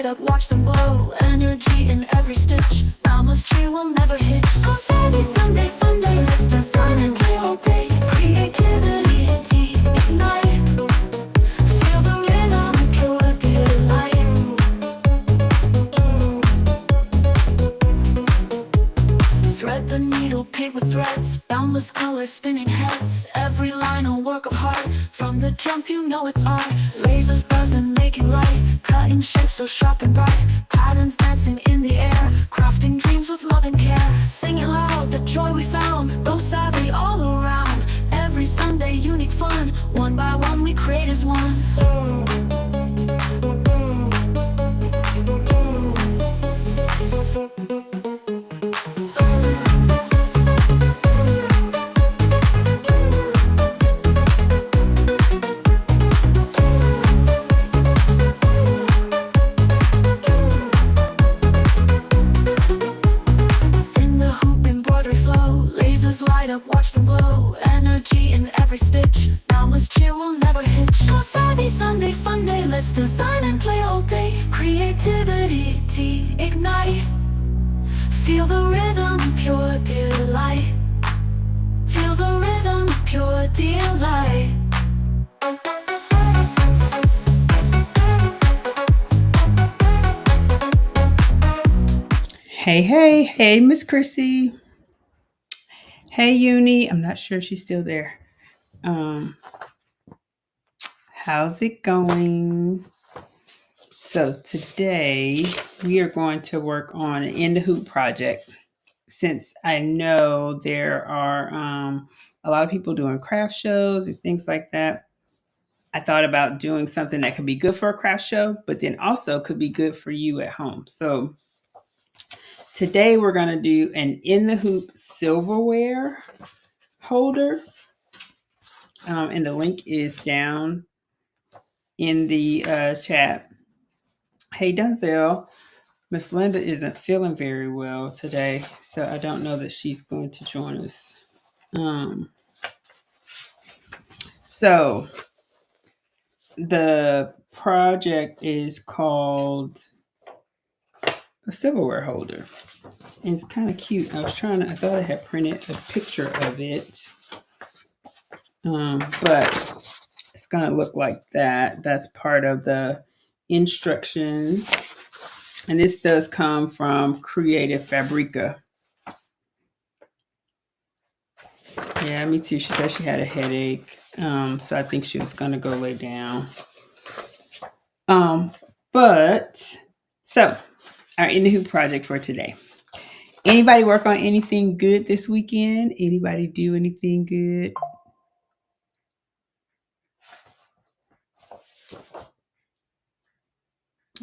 light up, watch them glow. Energy in every stitch, boundless tree will never hit. Go savvy, Sunday Funday, let's design and play all day. Creativity, ignite. Feel the rhythm, pure delight. Thread the needle, paint with threads, boundless colors, spinning heads. Every line a work of art. From the jump you know it's art. Lasers buzzing, making light. Cutting shapes so sharp and bright. Patterns dancing in the air. Crafting dreams with love and care. Singing loud the joy we found. Go savvy all around. Every Sunday unique fun. One by one we create as one. Light up, watch them glow. Energy in every stitch, boundless cheer will never hitch. Go savvy, Sunday Funday, let's design and play all day. Creativity, ignite. Feel the rhythm, pure delight. Feel the rhythm, pure delight. Hey, Miss Chrissy. Hey, Uni. I'm not sure if she's still there. How's it going? So today we are going to work on an in the hoop project. Since I know there are a lot of people doing craft shows and things like that, I thought about doing something that could be good for a craft show, but then also could be good for you at home. So today we're going to do an in the hoop silverware holder. And the link is down in the chat. Hey, Denzel. Miss Linda isn't feeling very well today, so I don't know that she's going to join us. So the project is called a silverware holder. And it's kind of cute. I thought I had printed a picture of it. But it's going to look like that. That's part of the instructions. And this does come from Creative Fabrica. Yeah, me too. She said she had a headache. So I think she was going to go lay down. So our In the Hoop project for today. Anybody work on anything good this weekend? Anybody do anything good?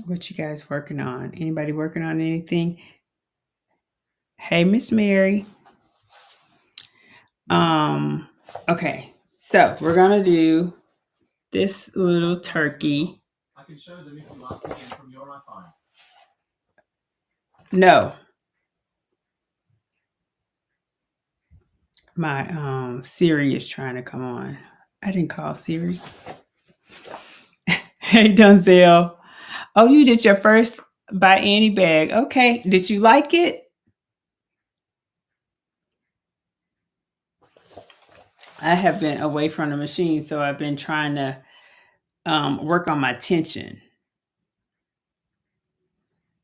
What you guys working on? Anybody working on anything? Hey, Miss Mary. Okay, so we're gonna do this little turkey. I can show them if you ask again from your iPhone. No. My Siri is trying to come on. I didn't call Siri. Hey, Dunzel. Oh, you did your first by Annie bag. Okay. Did you like it? I have been away from the machine, so I've been trying to work on my tension.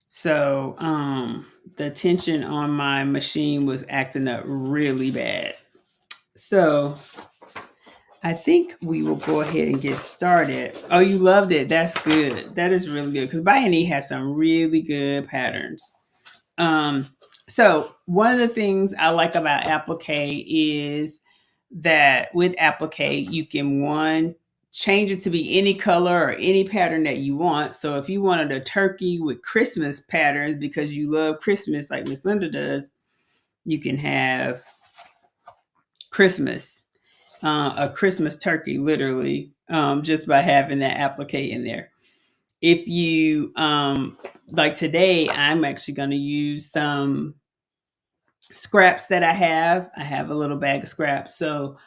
So the tension on my machine was acting up really bad. So I think we will go ahead and get started. Oh, you loved it. That's good. That is really good because Bayani has some really good patterns. So one of the things I like about applique is that with applique, you can change it to be any color or any pattern that you want. So if you wanted a turkey with Christmas patterns because you love Christmas like Miss Linda does, you can have Christmas, a Christmas turkey, literally, just by having that applique in there. If you like today, I'm actually going to use some scraps that I have. I have a little bag of scraps, so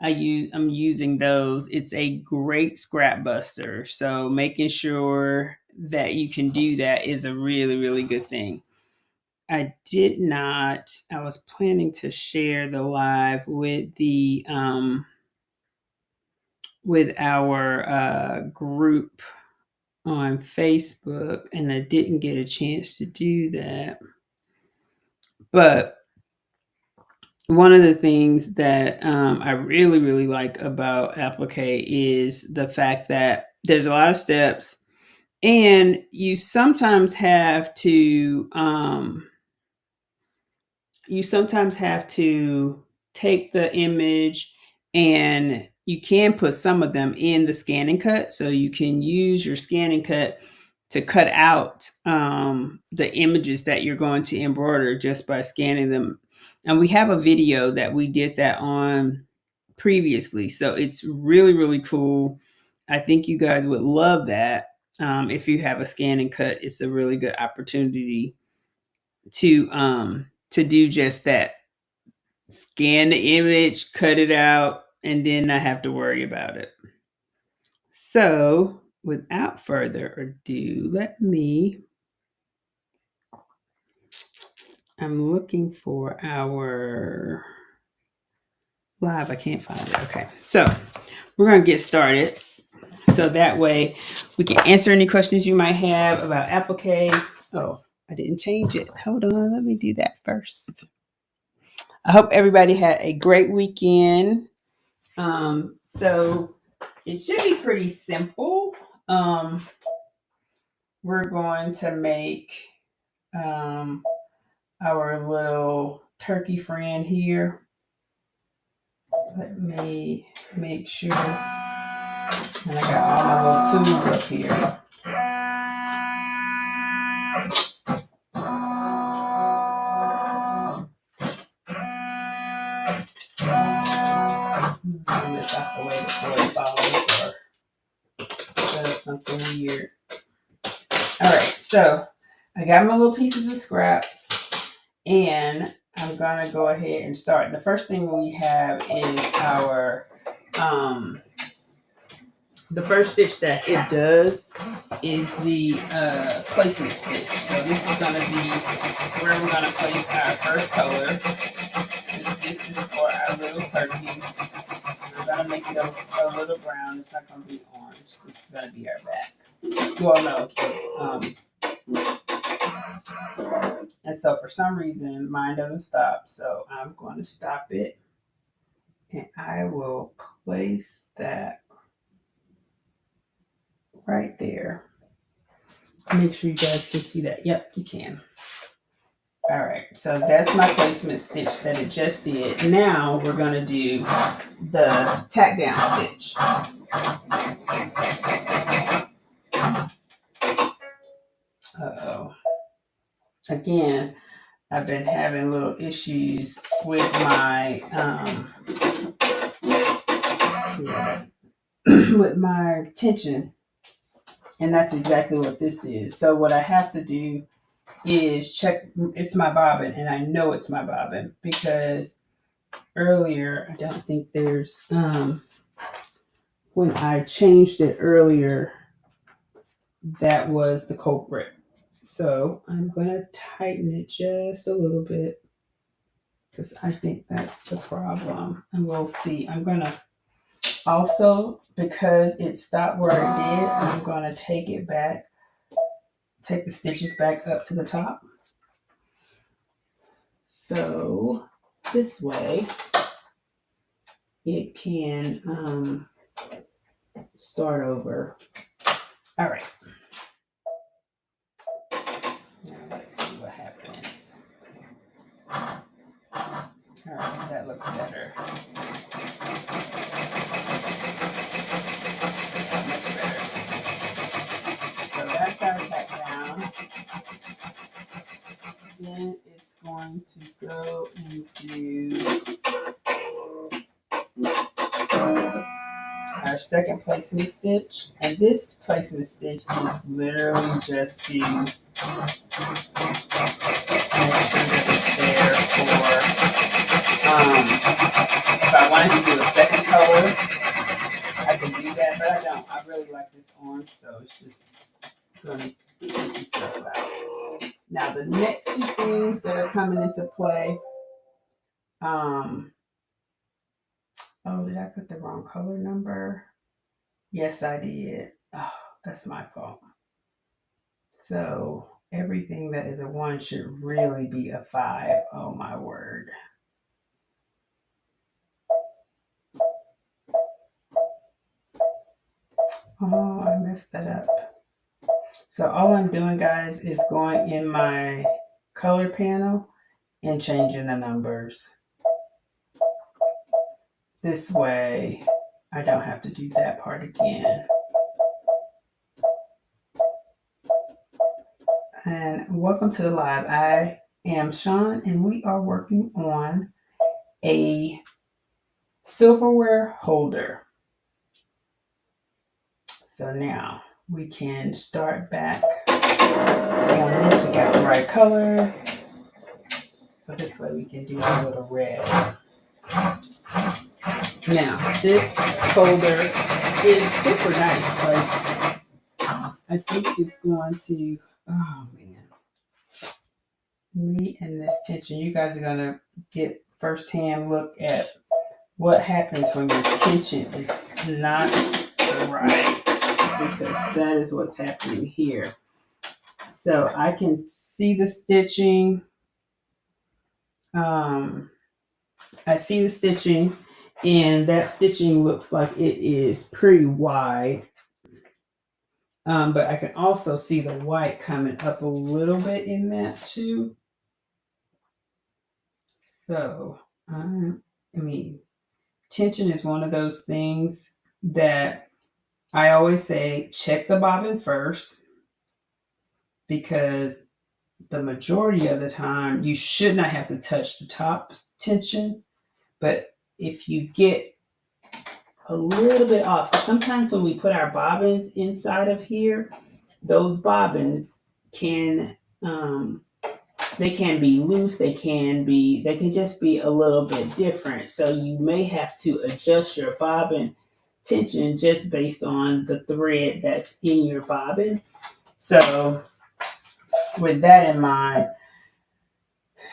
I'm using those. It's a great scrap buster. So making sure that you can do that is a really, really good thing. I was planning to share the live with the with our group on Facebook, and I didn't get a chance to do that. But one of the things that I really, really like about applique is the fact that there's a lot of steps, and you sometimes have to take the image, and you can put some of them in the scan and cut. So you can use your scan and cut to cut out the images that you're going to embroider just by scanning them. And we have a video that we did that on previously. So it's really, really cool. I think you guys would love that. If you have a scan and cut, it's a really good opportunity to do just that. Scan the image, cut it out, and then not have to worry about it. So without further ado, I'm looking for our live. I can't find it. Okay. So we're going to get started. So that way we can answer any questions you might have about applique. Oh, I didn't change it. Hold on. Let me do that first. I hope everybody had a great weekend. So it should be pretty simple. We're going to make our little turkey friend here. Let me make sure. And I got all my little tools up here. Turn this out the way before it falls or does something weird. All right, so I got my little pieces of scraps, and I'm gonna go ahead and start. The first thing we have is our the first stitch that it does is the placement stitch. So this is gonna be where we're gonna place our first color. This is for our little turkey. We're gonna make it a little brown. It's not gonna be orange. This is gonna be our back. Well, no. And so for some reason, mine doesn't stop. So I'm going to stop it. And I will place that right there. Make sure you guys can see that. Yep, you can. All right, so that's my placement stitch that it just did. Now we're going to do the tack down stitch. Uh-oh. Again, I've been having little issues with my with my tension, and that's exactly what this is. So what I have to do is check. It's my bobbin, and I know it's my bobbin because earlier, I don't think there's when I changed it earlier, that was the culprit. So I'm going to tighten it just a little bit because I think that's the problem. And we'll see. I'm going to also, because it stopped where I did, I'm going to take it back, take the stitches back up to the top. So this way it can start over. All right. Now let's see what happens. All right, that looks better. Much better. So that's our tack down. Then it's going to go into our second placement stitch. And this placement stitch is literally just to make sure that it's there for if I wanted to do a second color, I can do that, but I don't. I really like this orange, so it's just going to the next two things that are coming into play. Oh, did I put the wrong color number? Yes, I did. Oh, that's my fault. So everything that is a 1 should really be a 5. Oh my word. Oh, I messed that up. So all I'm doing, guys, is going in my color panel and changing the numbers. This way, I don't have to do that part again. And welcome to the live. I am Sean, and we are working on a silverware holder. So now we can start back on this. We got the right color. So this way we can do a little red. Now this holder is super nice. Like, I think it's going to, oh man, me and this tension. You guys are gonna get firsthand look at what happens when your tension is not right, because that is what's happening here. So I can see the stitching. I see the stitching, and that stitching looks like it is pretty wide. But I can also see the white coming up a little bit in that too. So, I mean, tension is one of those things that I always say, check the bobbin first, because the majority of the time you should not have to touch the top tension. But if you get a little bit off, sometimes when we put our bobbins inside of here, those bobbins can they can be loose, they can just be a little bit different. So you may have to adjust your bobbin tension just based on the thread that's in your bobbin. So with that in mind,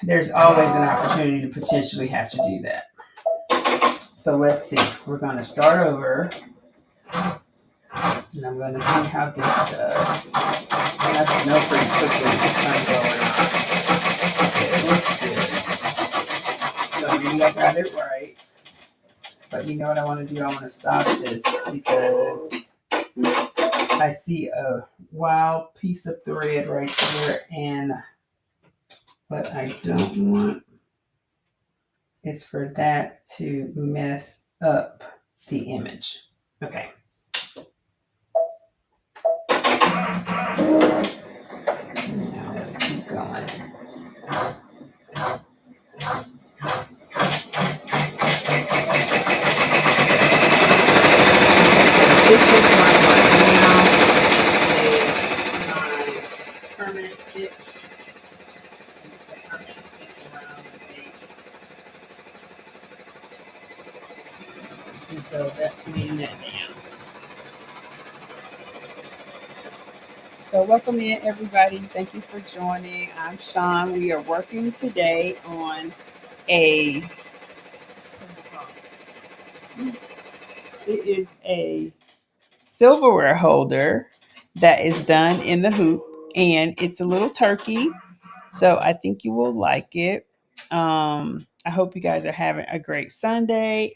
there's always an opportunity to potentially have to do that. So let's see. We're going to start over. And I'm going to see how this does. And I can know pretty quickly if it's going to go or not. Okay, it looks good. So maybe I got it right. But you know what I want to do? I want to stop this because I see a wild piece of thread right there. And what I don't want is for that to mess up the image. Okay. Now let's keep going. This is my one now is my permanent stitch. It's the permanent stitch around the base. And so that's laying that down. So welcome in, everybody. Thank you for joining. I'm Sean. We are working today on it is a silverware holder that is done in the hoop, and it's a little turkey. So I think you will like it. I hope you guys are having a great Sunday.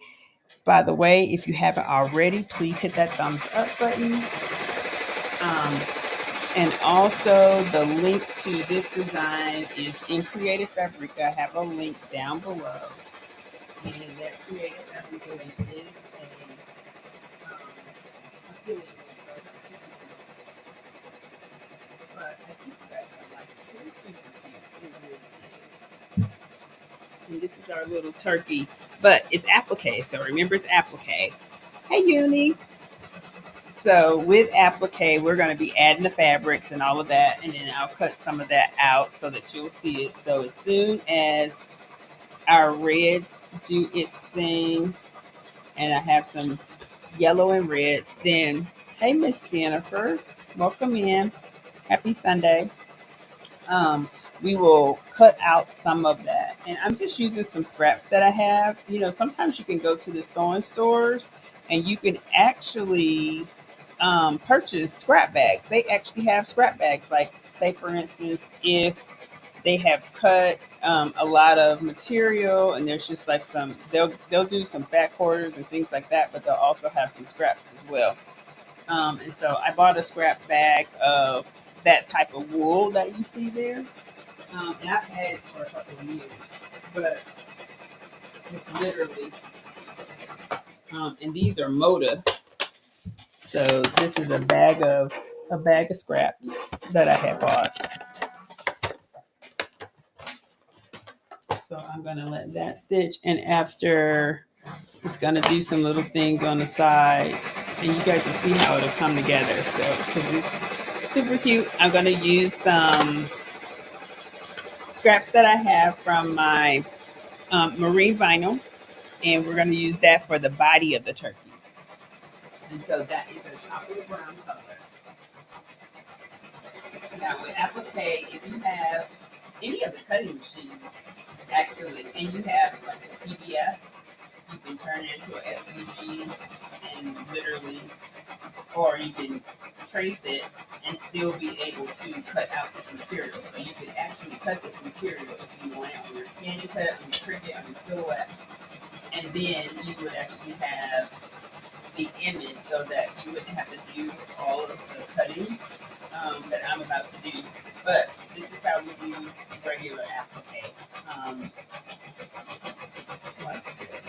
By the way, if you haven't already, please hit that thumbs up button. And also the link to this design is in Creative Fabrica. I have a link down below. And that Creative Fabrica link is a affiliate link. But I think you guys are like this. It really is. And this is our little turkey. But it's applique. So remember, it's applique. Hey, Uni. So with applique, we're going to be adding the fabrics and all of that, and then I'll cut some of that out so that you'll see it. So as soon as our reds do its thing, and I have some yellow and reds, then, hey, Miss Jennifer, welcome in. Happy Sunday. we will cut out some of that. And I'm just using some scraps that I have. You know, sometimes you can go to the sewing stores and you can actually purchase scrap bags. They actually have scrap bags. Like, say, for instance, if they have cut a lot of material and there's just like some, they'll do some fat quarters and things like that, but they'll also have some scraps as well. And so I bought a scrap bag of that type of wool that you see there. And I've had it for a couple of years, but it's literally, and these are Moda. So this is a bag of scraps that I had bought. So I'm gonna let that stitch, and after it's gonna do some little things on the side, and you guys will see how it'll come together. So because it's super cute, I'm gonna use some scraps that I have from my marine vinyl, and we're gonna use that for the body of the turkey. And so that is a chocolate brown color. Now with applique, if you have any of the cutting machines, actually, and you have like a PDF, you can turn it into a SVG and literally, or you can trace it and still be able to cut out this material. So you can actually cut this material if you want it on your scanning cut, on your Cricut, on your silhouette, and then you would actually have the image so that you wouldn't have to do all of the cutting that I'm about to do. But this is how we do regular applique. Like this.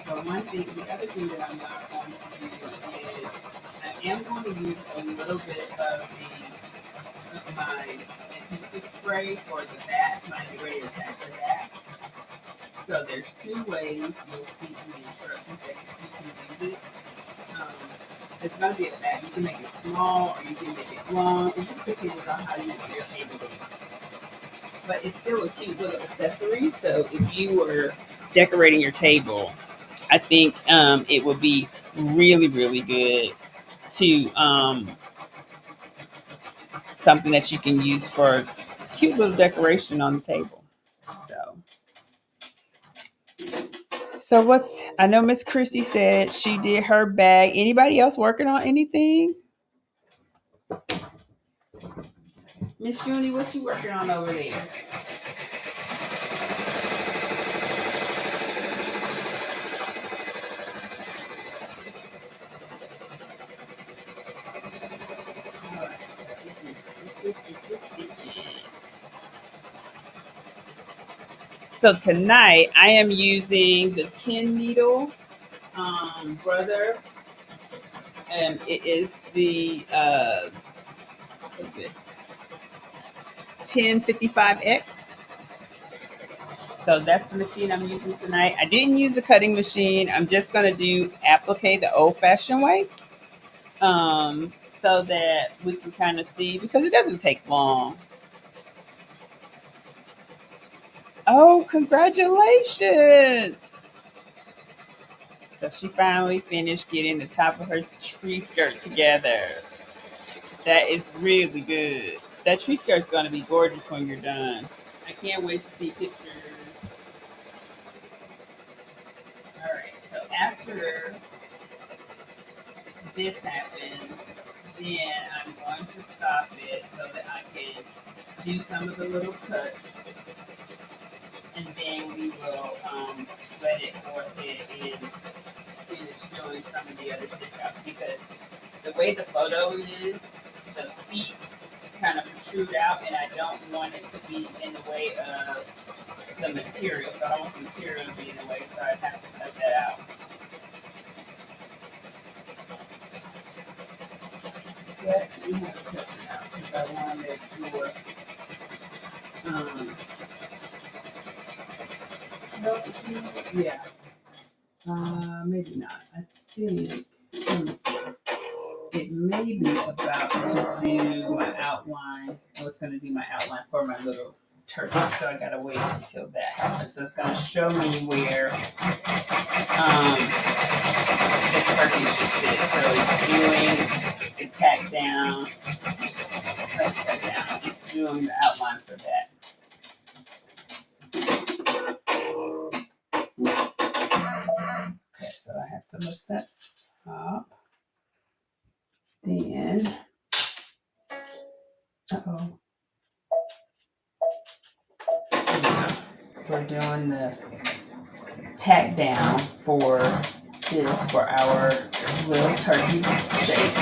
So the other thing that I'm not going to do is I am going to use a little bit of my adhesive spray for the back, my ready to attach the back. So there's two ways you'll see in the instructions that you can do this. There's going to be a bag. You can make it small or you can make it long. It just depends on how you want your table to look. But it's still a cute little accessory. So if you were decorating your table, I think it would be really, really good to something that you can use for cute little decoration on the table. So what's, I know Miss Chrissy said she did her bag. Anybody else working on anything? Miss Junie, what you working on over there? So tonight I am using the 10 needle brother, and it is the 1055X. So that's the machine I'm using tonight. I didn't use a cutting machine. I'm just gonna do applique the old-fashioned way, so that we can kind of see, because it doesn't take long. Oh, congratulations! So she finally finished getting the top of her tree skirt together. That is really good. That tree skirt is going to be gorgeous when you're done. I can't wait to see pictures. All right, so after this happens, then I'm going to stop it so that I can do some of the little cuts. And then we will let it go ahead and finish doing some of the other stitch outs, because the way the photo is, the feet kind of protrude out, and I don't want it to be in the way of the material. So I don't want the material to be in the way, so I have to cut that out. Yes, we have to cut it out because I want to make sure. Yeah. Maybe not. I think, let me see. It may be about to do my outline. I was going to do my outline for my little turkey, so I got to wait until that happens. So it's going to show me where the turkey should sit. that down. Place that down. Just doing the outline for that. Okay, so I have to lift that up. Then, we're doing the tack down for this for our little turkey shape.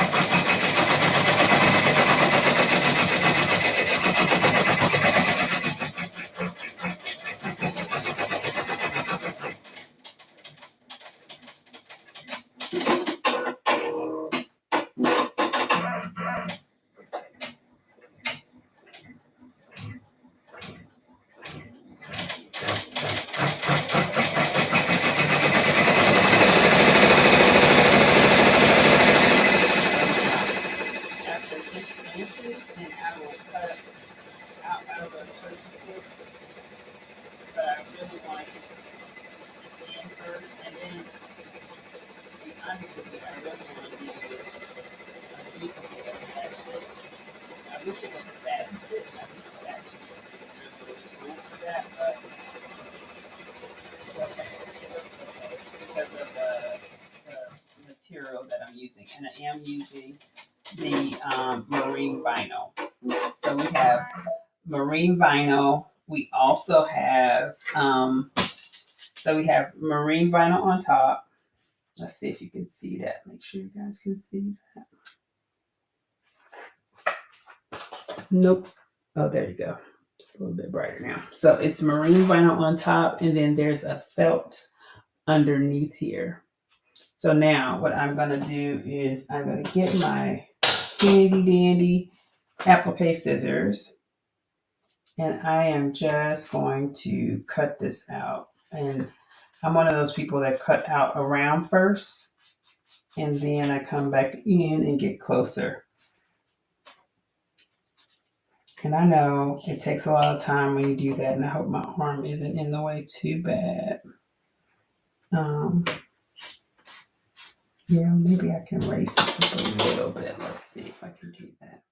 Material that I'm using, and I am using the marine vinyl. So we have marine vinyl. We also have we have marine vinyl on top. Let's see if you can see that. Make sure you guys can see that. Nope. Oh, there you go. It's a little bit brighter now. So it's marine vinyl on top, and then there's a felt underneath here. So now what I'm going to do is I'm going to get my handy dandy applique scissors, and I am just going to cut this out. And I'm one of those people that cut out around first, and then I come back in and get closer. And I know it takes a lot of time when you do that, and I hope my arm isn't in the way too bad. Yeah, maybe I can raise this up a little bit. Let's see if I can do that.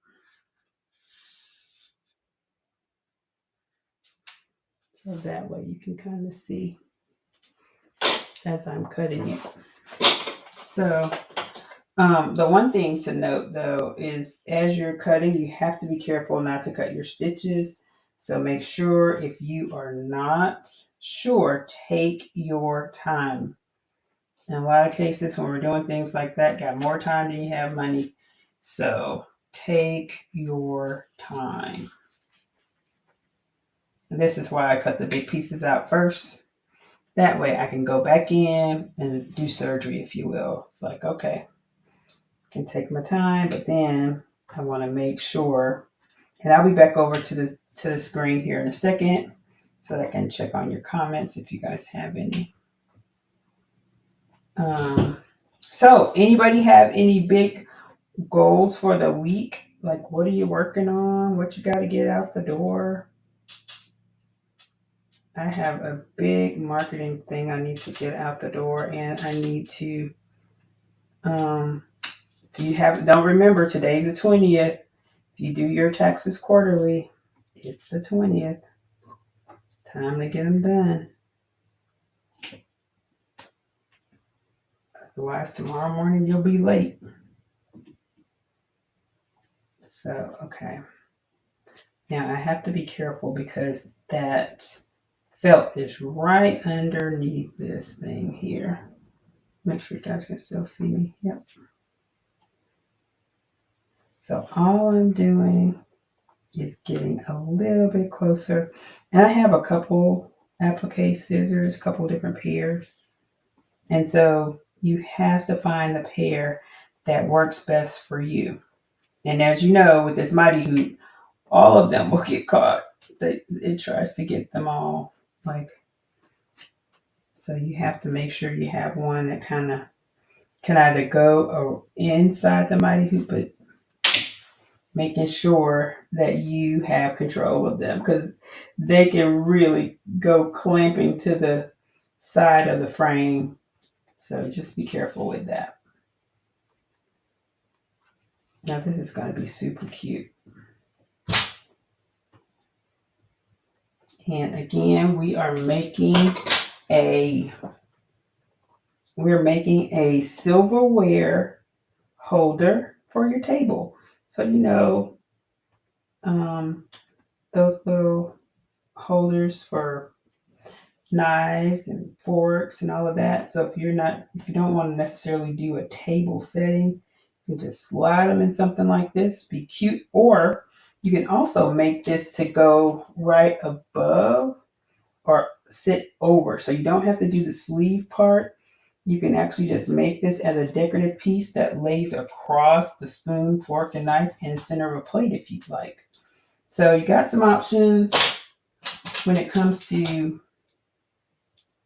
So that way you can kind of see as I'm cutting it. So the one thing to note though is as you're cutting, you have to be careful not to cut your stitches. So make sure if you are not sure, take your time. In a lot of cases when we're doing things like that, got more time than you have money. So take your time. And this is why I cut the big pieces out first. That way I can go back in and do surgery, if you will. It's like, okay, I can take my time, but then I want to make sure, and I'll be back over to the screen here in a second so that I can check on your comments if you guys have any. So anybody have any big goals for the week? Like, what are you working on? What you got to get out the door? I have a big marketing thing I need to get out the door, and I need to, don't remember, today's the 20th. If you do your taxes quarterly, it's the 20th. Time to get them done. Otherwise, tomorrow morning you'll be late. So, okay. Now I have to be careful because that felt is right underneath this thing here. Make sure you guys can still see me. Yep. So all I'm doing is getting a little bit closer. And I have a couple applique scissors, a couple different pairs. And so you have to find the pair that works best for you. And as you know, with this mighty hoop, all of them will get caught. It tries to get them all so you have to make sure you have one that kind of can either go inside the mighty hoop, but making sure that you have control of them because they can really go clamping to the side of the frame. So just be careful with that. Now this is going to be super cute. And again, we're making a silverware holder for your table. So those little holders for knives and forks and all of that. So if you don't want to necessarily do a table setting, you can just slide them in something like this, be cute. Or you can also make this to go right above or sit over. So you don't have to do the sleeve part. You can actually just make this as a decorative piece that lays across the spoon, fork, and knife in the center of a plate if you'd like. So you got some options when it comes to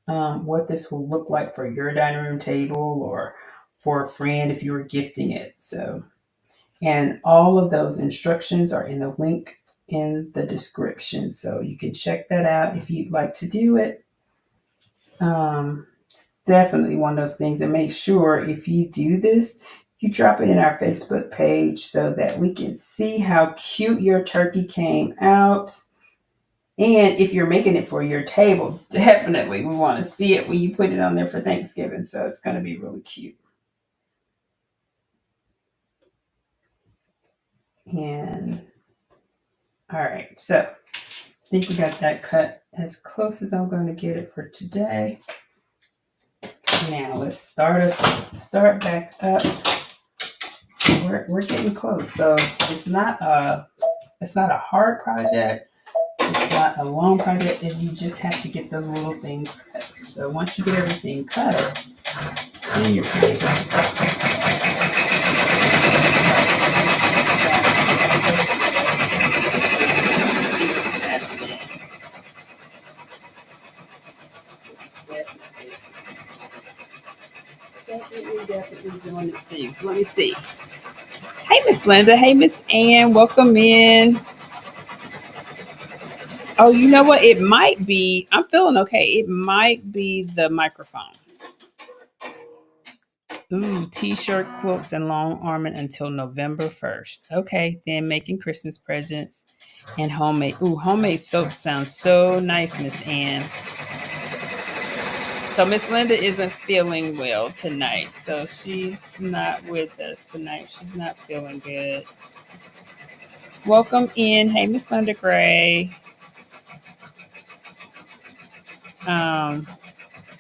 what this will look like for your dining room table or for a friend if you were gifting it. So, and all of those instructions are in the link in the description. So you can check that out if you'd like to do it. It's definitely one of those things, and make sure if you do this, you drop it in our Facebook page so that we can see how cute your turkey came out. And if you're making it for your table, definitely we want to see it when you put it on there for Thanksgiving. So it's going to be really cute. And all right, so I think we got that cut as close as I'm going to get it for today. Now let's start back up. We're getting close. So it's not a hard project. It's not a long project. You just have to get the little things cut. So once you get everything cut, then you're pretty good. Definitely doing its thing. So let me see. Hey, Miss Linda. Hey, Miss Ann. Welcome in. Oh, you know what? It might be. I'm feeling okay. It might be the microphone. Ooh, t-shirt, quilts, and long arming until November 1st. Okay, then making Christmas presents and homemade. Ooh, homemade soap sounds so nice, Miss Ann. So Miss Linda isn't feeling well tonight. So she's not with us tonight. She's not feeling good. Welcome in. Hey, Miss Linda Gray.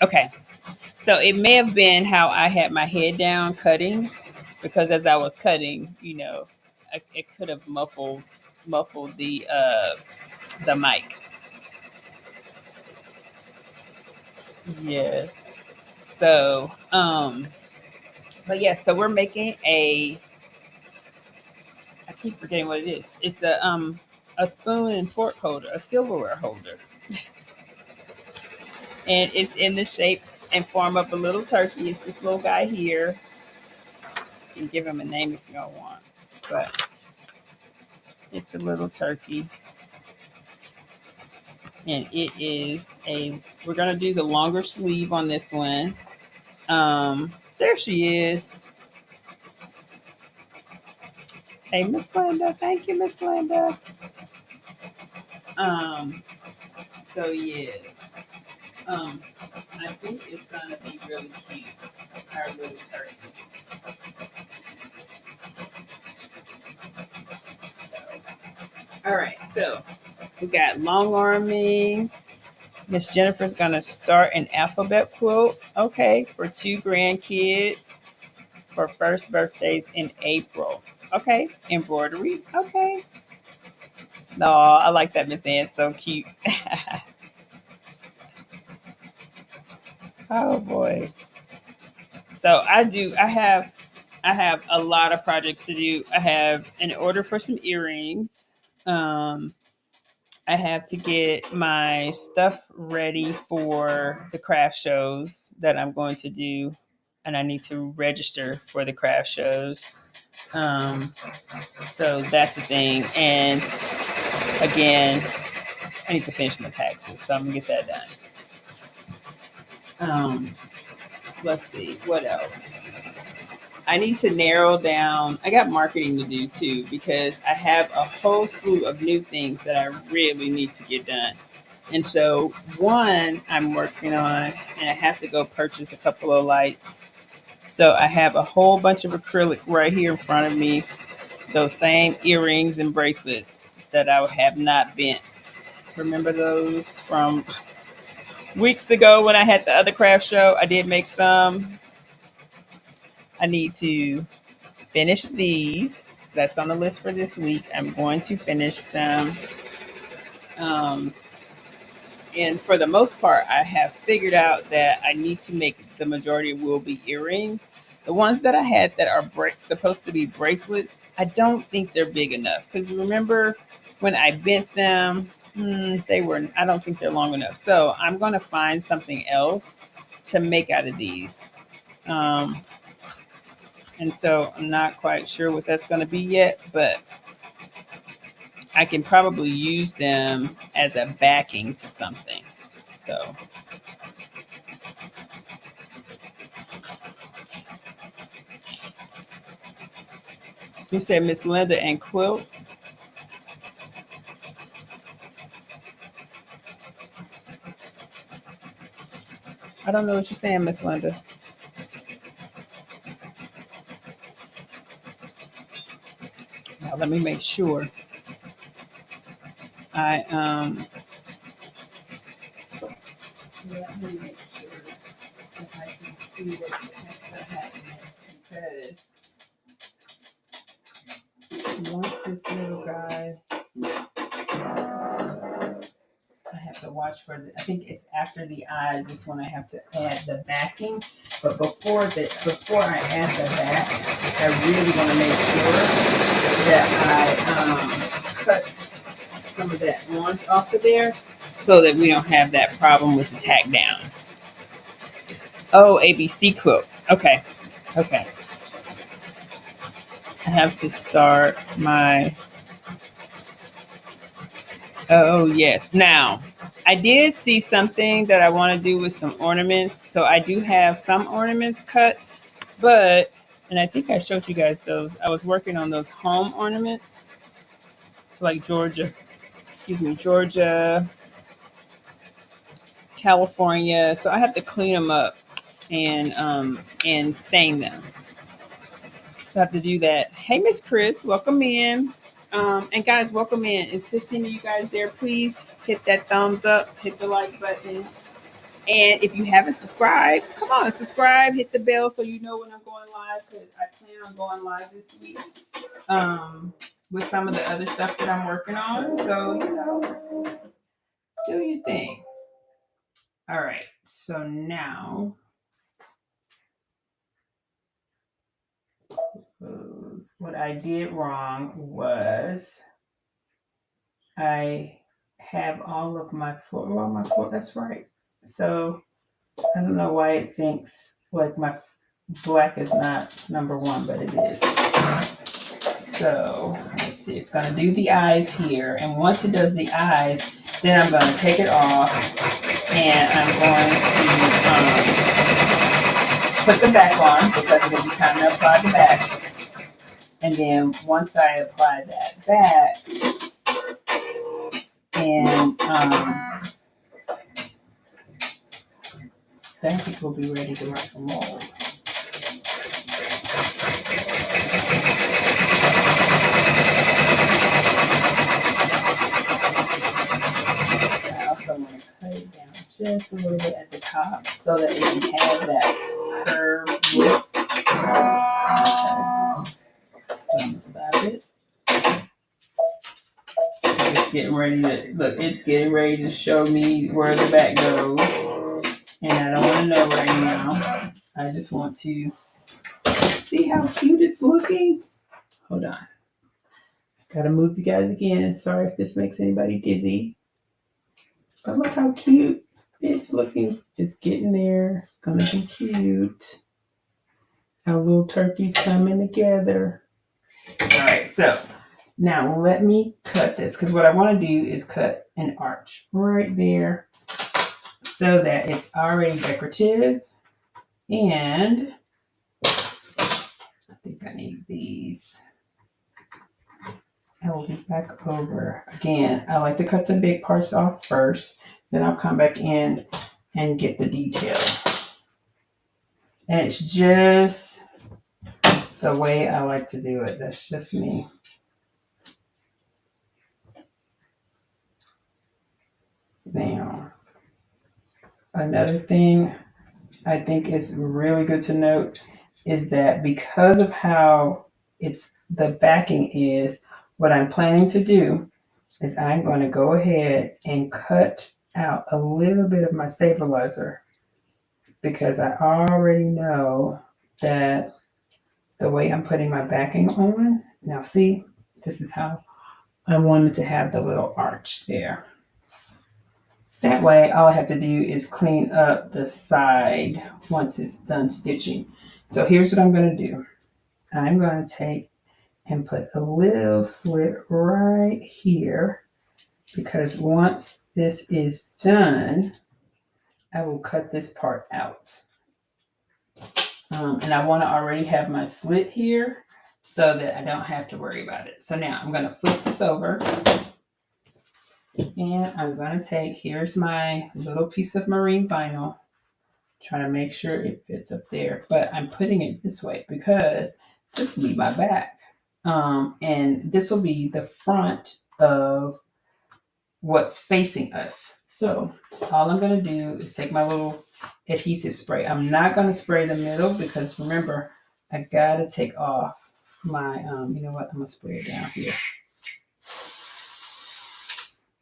Okay. So it may have been how I had my head down cutting, because as I was cutting, it could have muffled the mic. Yes. So but yeah, so we're making I keep forgetting what it is. It's a spoon and fork holder, a silverware holder. And it's in the shape and form of a little turkey. It's this little guy here. You can give him a name if you don't want, but it's a little turkey. And it is we're going to do the longer sleeve on this one. There she is. Hey, Miss Linda. Thank you, Miss Linda. So yes. I think it's gonna be really cute. Our little turkey. All right, so we got long arming. Miss Jennifer's gonna start an alphabet quilt. Okay, for 2 grandkids for first birthdays in April. Okay, embroidery. Okay. No, I like that, Miss Ann. So cute. Oh boy. So I have a lot of projects to do. I have an order for some earrings. I have to get my stuff ready for the craft shows that I'm going to do, and I need to register for the craft shows. So that's a thing. And again, I need to finish my taxes, so I'm gonna get that done. Let's see what else. I need to narrow down. I got marketing to do too because I have a whole slew of new things that I really need to get done. And so, one I'm working on, and I have to go purchase a couple of lights. So, I have a whole bunch of acrylic right here in front of me, those same earrings and bracelets that I have not bent. Remember those from weeks ago when I had the other craft show? I did make some. I need to finish these. That's on the list for this week. I'm going to finish them. Um, and for the most part, I have figured out that I need to make the majority will be earrings. The ones that I had that are supposed to be bracelets, I don't think they're big enough. Because remember when I bent them, I don't think they're long enough. So I'm going to find something else to make out of these. Um, and so I'm not quite sure what that's going to be yet, but I can probably use them as a backing to something. So you said Miss Linda and quilt. I don't know what you're saying, Miss Linda. Now let me make sure. I let me make sure that I can see what's going to happen next because once this little guy, I have to watch for I think it's after the eyes is when I have to add the backing. But before I add the back, I really want to make sure that I cut some of that orange off of there so that we don't have that problem with the tack down. Oh, ABC quilt. Okay. Okay. I have to start my. Oh, yes. Now, I did see something that I want to do with some ornaments. So I do have some ornaments cut, but, and I think I showed you guys those. I was working on those home ornaments. So like Georgia, California. So I have to clean them up and stain them. So I have to do that. Hey, Miss Chris, welcome in. And guys, welcome in. Is 15 of you guys there? Please hit that thumbs up, hit the like button. And if you haven't subscribed, come on, subscribe, hit the bell so you know when I'm going live because I plan on going live this week with some of the other stuff that I'm working on. So, do your thing. All right. So now, what I did wrong was I have all of my floor. Well, my floor, that's right. So I don't know why it thinks like my black is not number one, but it is. So let's see, it's gonna do the eyes here. And once it does the eyes, then I'm gonna take it off and I'm going to put the back on because it'll be time to apply the back. And then once I apply that back, and then I think we'll be ready to rock and roll. I also want to cut it down just a little bit at the top so that it can have that curve look. So I'm gonna stop it. It's getting ready to look. It's getting ready to show me where the back goes, and I don't want to know right now. I just want to see how cute it's looking. Hold on. Gotta move you guys again. Sorry if this makes anybody dizzy. But look how cute it's looking. It's getting there. It's gonna be cute. Our little turkeys coming together. All right, so now let me cut this because what I want to do is cut an arch right there so that it's already decorative. And think I need these. I will be back over. Again, I like to cut the big parts off first. Then I'll come back in and get the detail. And it's just the way I like to do it. That's just me. Now, another thing I think is really good to note is that because of how the backing is, what I'm planning to do is I'm going to go ahead and cut out a little bit of my stabilizer because I already know that the way I'm putting my backing on, now see, this is how I wanted to have the little arch there. That way, all I have to do is clean up the side once it's done stitching. So here's what I'm going to do. I'm going to take and put a little slit right here because once this is done, I will cut this part out. And I want to already have my slit here so that I don't have to worry about it. So now I'm going to flip this over. And I'm going to take, here's my little piece of marine vinyl. Trying to make sure it fits up there. But I'm putting it this way because this will be my back. And this will be the front of what's facing us. So all I'm going to do is take my little adhesive spray. I'm not going to spray the middle because remember, I got to take off my, you know what, I'm going to spray it down here.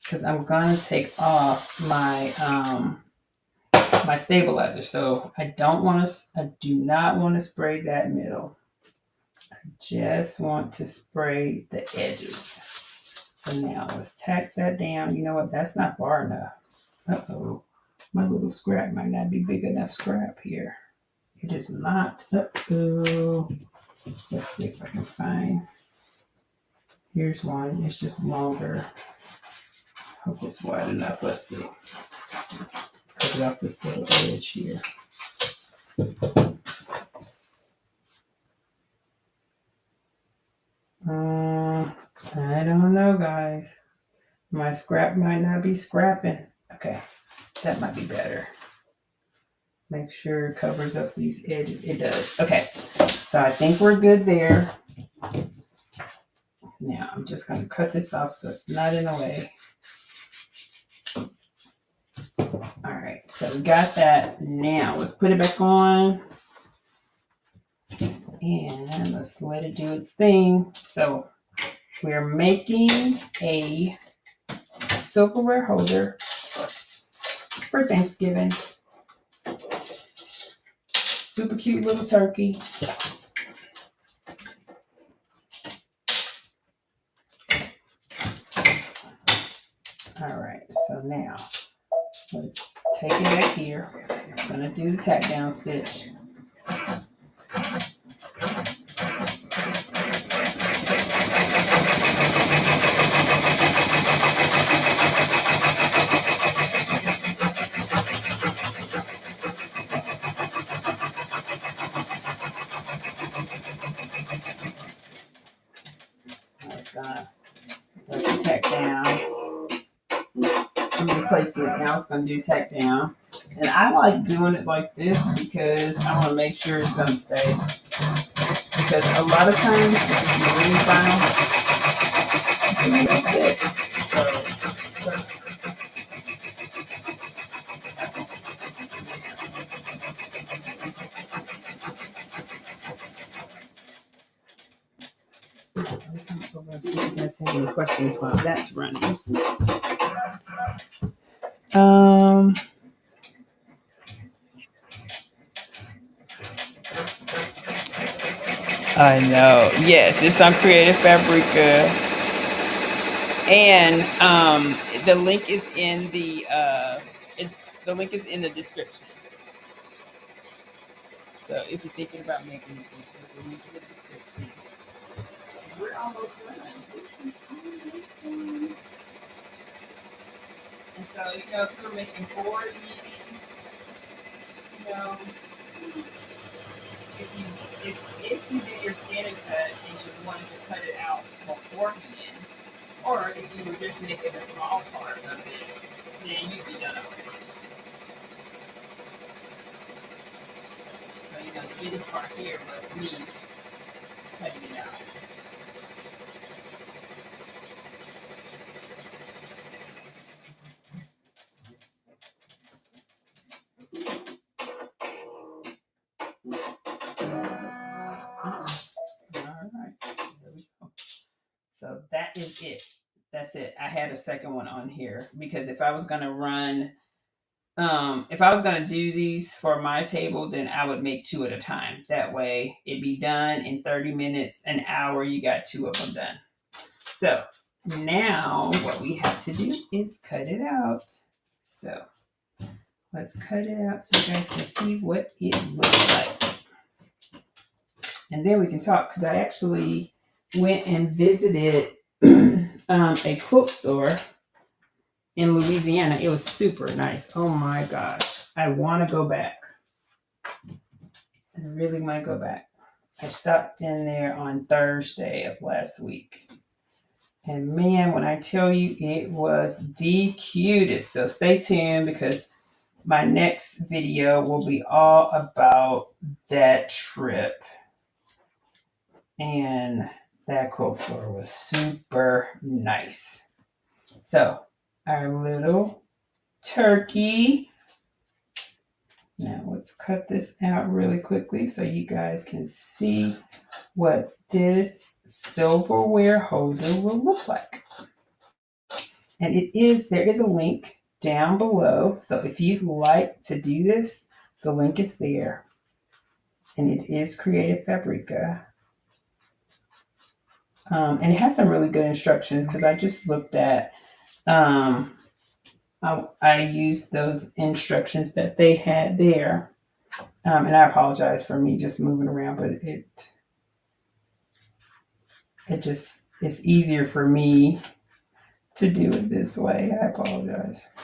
Because I'm going to take off my my stabilizer. So I do not want to spray that middle. I just want to spray the edges. So now let's tack that down. You know what? That's not far enough. Uh-oh. My little scrap might not be big enough scrap here. It is not. Uh-oh. Let's see if I can find. Here's one. It's just longer. Hope it's wide enough. Let's see. Cut it off this little edge here. I don't know, guys. My scrap might not be scrapping. Okay, that might be better. Make sure it covers up these edges. It does. Okay, so I think we're good there. Now I'm just going to cut this off so it's not in the way. All right, so we got that. Now let's put it back on. And let's let it do its thing. So we're making a silverware holder for Thanksgiving. Super cute little turkey. All right, so now let's take it back here. I'm gonna do the tack down stitch. Let's tack down. I'm replacing it now. It's going to do tack down. And I like doing it like this because I want to make sure it's going to stay. Because a lot of times with this marine vinyl, it's a little thick. See if you guys have any questions while that's running. I know. Yes, it's on Creative Fabrica. And the link is in the link is in the description. So if you're thinking about making it, the link in the description. We're almost done. And so, if you're making 4 of these, if you did your standard just making a small part of it, then you'd be done. So the biggest part here was me cutting it out. All right, there we go. So that is it. That's it. I had a second one on here because if I was gonna run, if I was gonna do these for my table, then I would make 2 at a time. That way it'd be done in 30 minutes, an hour, you got 2 of them done. So now what we have to do is cut it out. So let's cut it out so you guys can see what it looks like. And then we can talk, because I actually went and visited a quilt store in Louisiana. It was super nice. Oh my gosh. I want to go back. I really want to go back. I stopped in there on Thursday of last week. And man, when I tell you, it was the cutest. So stay tuned, because my next video will be all about that trip. And that quilt store was super nice. So our little turkey. Now let's cut this out really quickly so you guys can see what this silverware holder will look like. And there is a link down below. So if you'd like to do this, the link is there. And it is Creative Fabrica. And it has some really good instructions, because I just looked at, I used those instructions that they had there. And I apologize for me just moving around, but it's easier for me to do it this way. I apologize.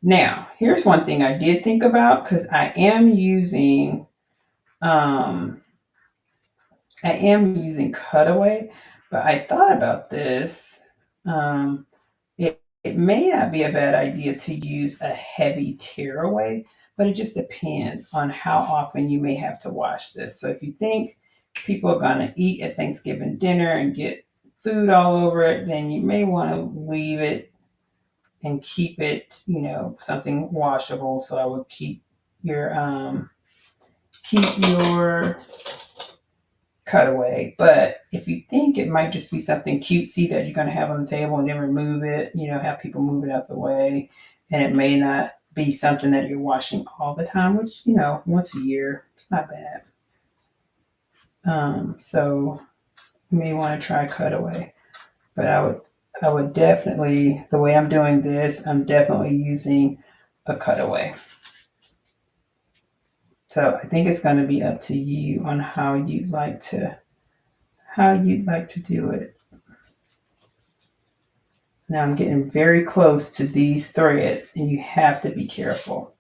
Now, here's one thing I did think about, because I am using cutaway, but I thought about this. It may not be a bad idea to use a heavy tearaway, but it just depends on how often you may have to wash this. So if you think people are going to eat at Thanksgiving dinner and get food all over it, then you may want to leave it and keep it, something washable. So I would keep your cutaway. But if you think it might just be something cutesy that you're going to have on the table and then remove it, have people move it out the way, and it may not be something that you're washing all the time, which, once a year, it's not bad. So you may want to try cutaway, but I would definitely, the way I'm doing this, I'm definitely using a cutaway. So I think it's going to be up to you on how you'd like to do it. Now I'm getting very close to these threads, and you have to be careful.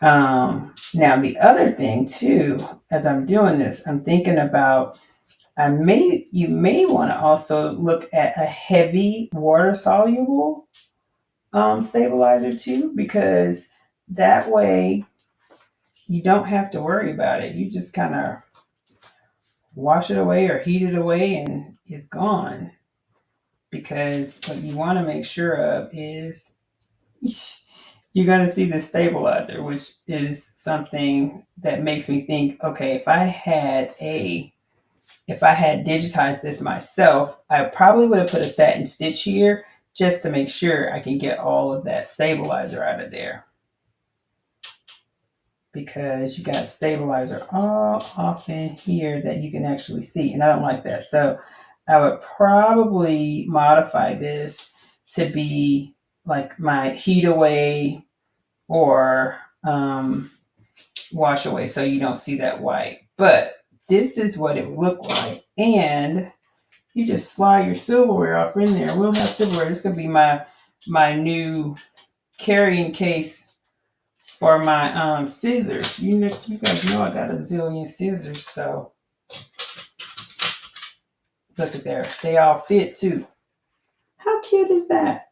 Now the other thing too, as I'm doing this, I'm thinking about, you may want to also look at a heavy water soluble stabilizer too, because that way you don't have to worry about it. You just kind of wash it away or heat it away and it's gone. Because what you want to make sure of is you're going to see the stabilizer, which is something that makes me think, okay, if I had digitized this myself, I probably would have put a satin stitch here just to make sure I can get all of that stabilizer out of there. Because you got stabilizer all off in here that you can actually see, and I don't like that. So I would probably modify this to be like my heat away or wash away, so you don't see that white. But this is what it would look like, and you just slide your silverware off in there. We'll have silverware. This is gonna be my new carrying case for my scissors. You guys know I got a zillion scissors, so look at there. They all fit too. How cute is that?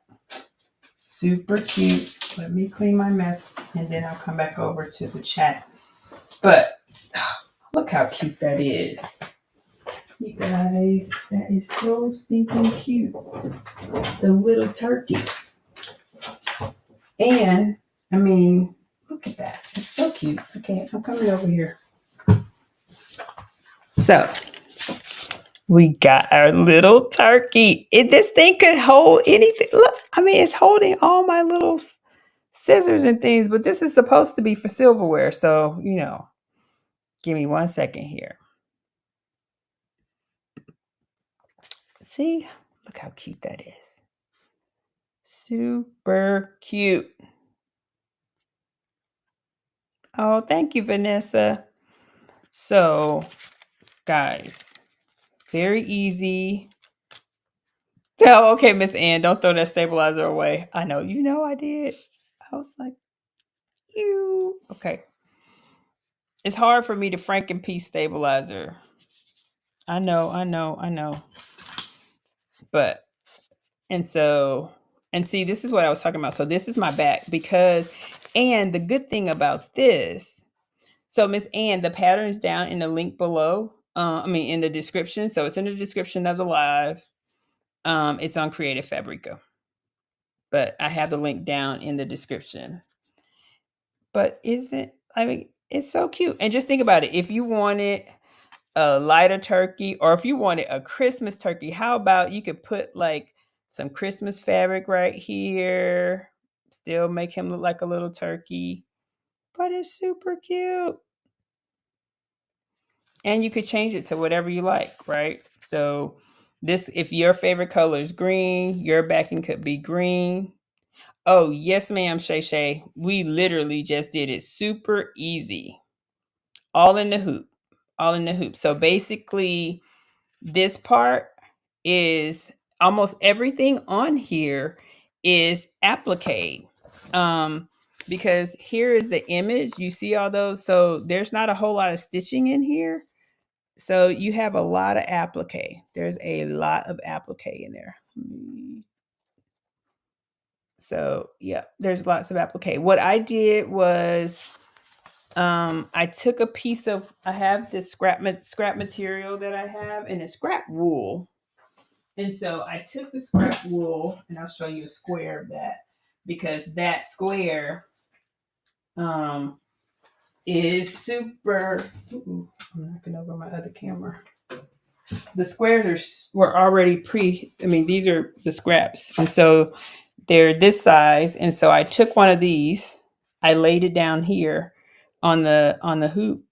Super cute. Let me clean my mess and then I'll come back over to the chat. But look how cute that is. You guys, that is so stinking cute. The little turkey. And, I mean, look at that. It's so cute. Okay, I'm coming over here. So, we got our little turkey. This thing could hold anything. Look, I mean, it's holding all my little scissors and things, but this is supposed to be for silverware. So, give me 1 second here. See, look how cute that is. Super cute. Oh, thank you, Vanessa. So, guys, very easy. Oh, okay, Miss Ann, don't throw that stabilizer away. I know, I did. I was like, you. Okay. It's hard for me to Franken piece stabilizer. I know. But, and see, this is what I was talking about. So this is my back and the good thing about this, so Miss Ann, the pattern is down in the link below. In the description. So it's in the description of the live. It's on Creative Fabrica. But I have the link down in the description. But it's so cute. And just think about it. If you wanted a lighter turkey or if you wanted a Christmas turkey, how about you could put like some Christmas fabric right here, still make him look like a little turkey, but it's super cute. And you could change it to whatever you like, right? So this, if your favorite color is green, your backing could be green. Oh, yes, ma'am, Shay Shay. We literally just did it super easy. All in the hoop. All in the hoop. So basically, this part is almost everything on here is applique. Because here is the image. You see all those. So there's not a whole lot of stitching in here. So you have a lot of applique. There's a lot of applique in there. So yeah, there's lots of applique. What I did was I took a piece of, I have this scrap material that I have, and it's scrap wool. And so I took the scrap wool, and I'll show you a square of that, because that square is super. Ooh, I'm knocking over my other camera. The squares were already these are the scraps, and so they're this size. And so I took one of these, I laid it down here on the hoop,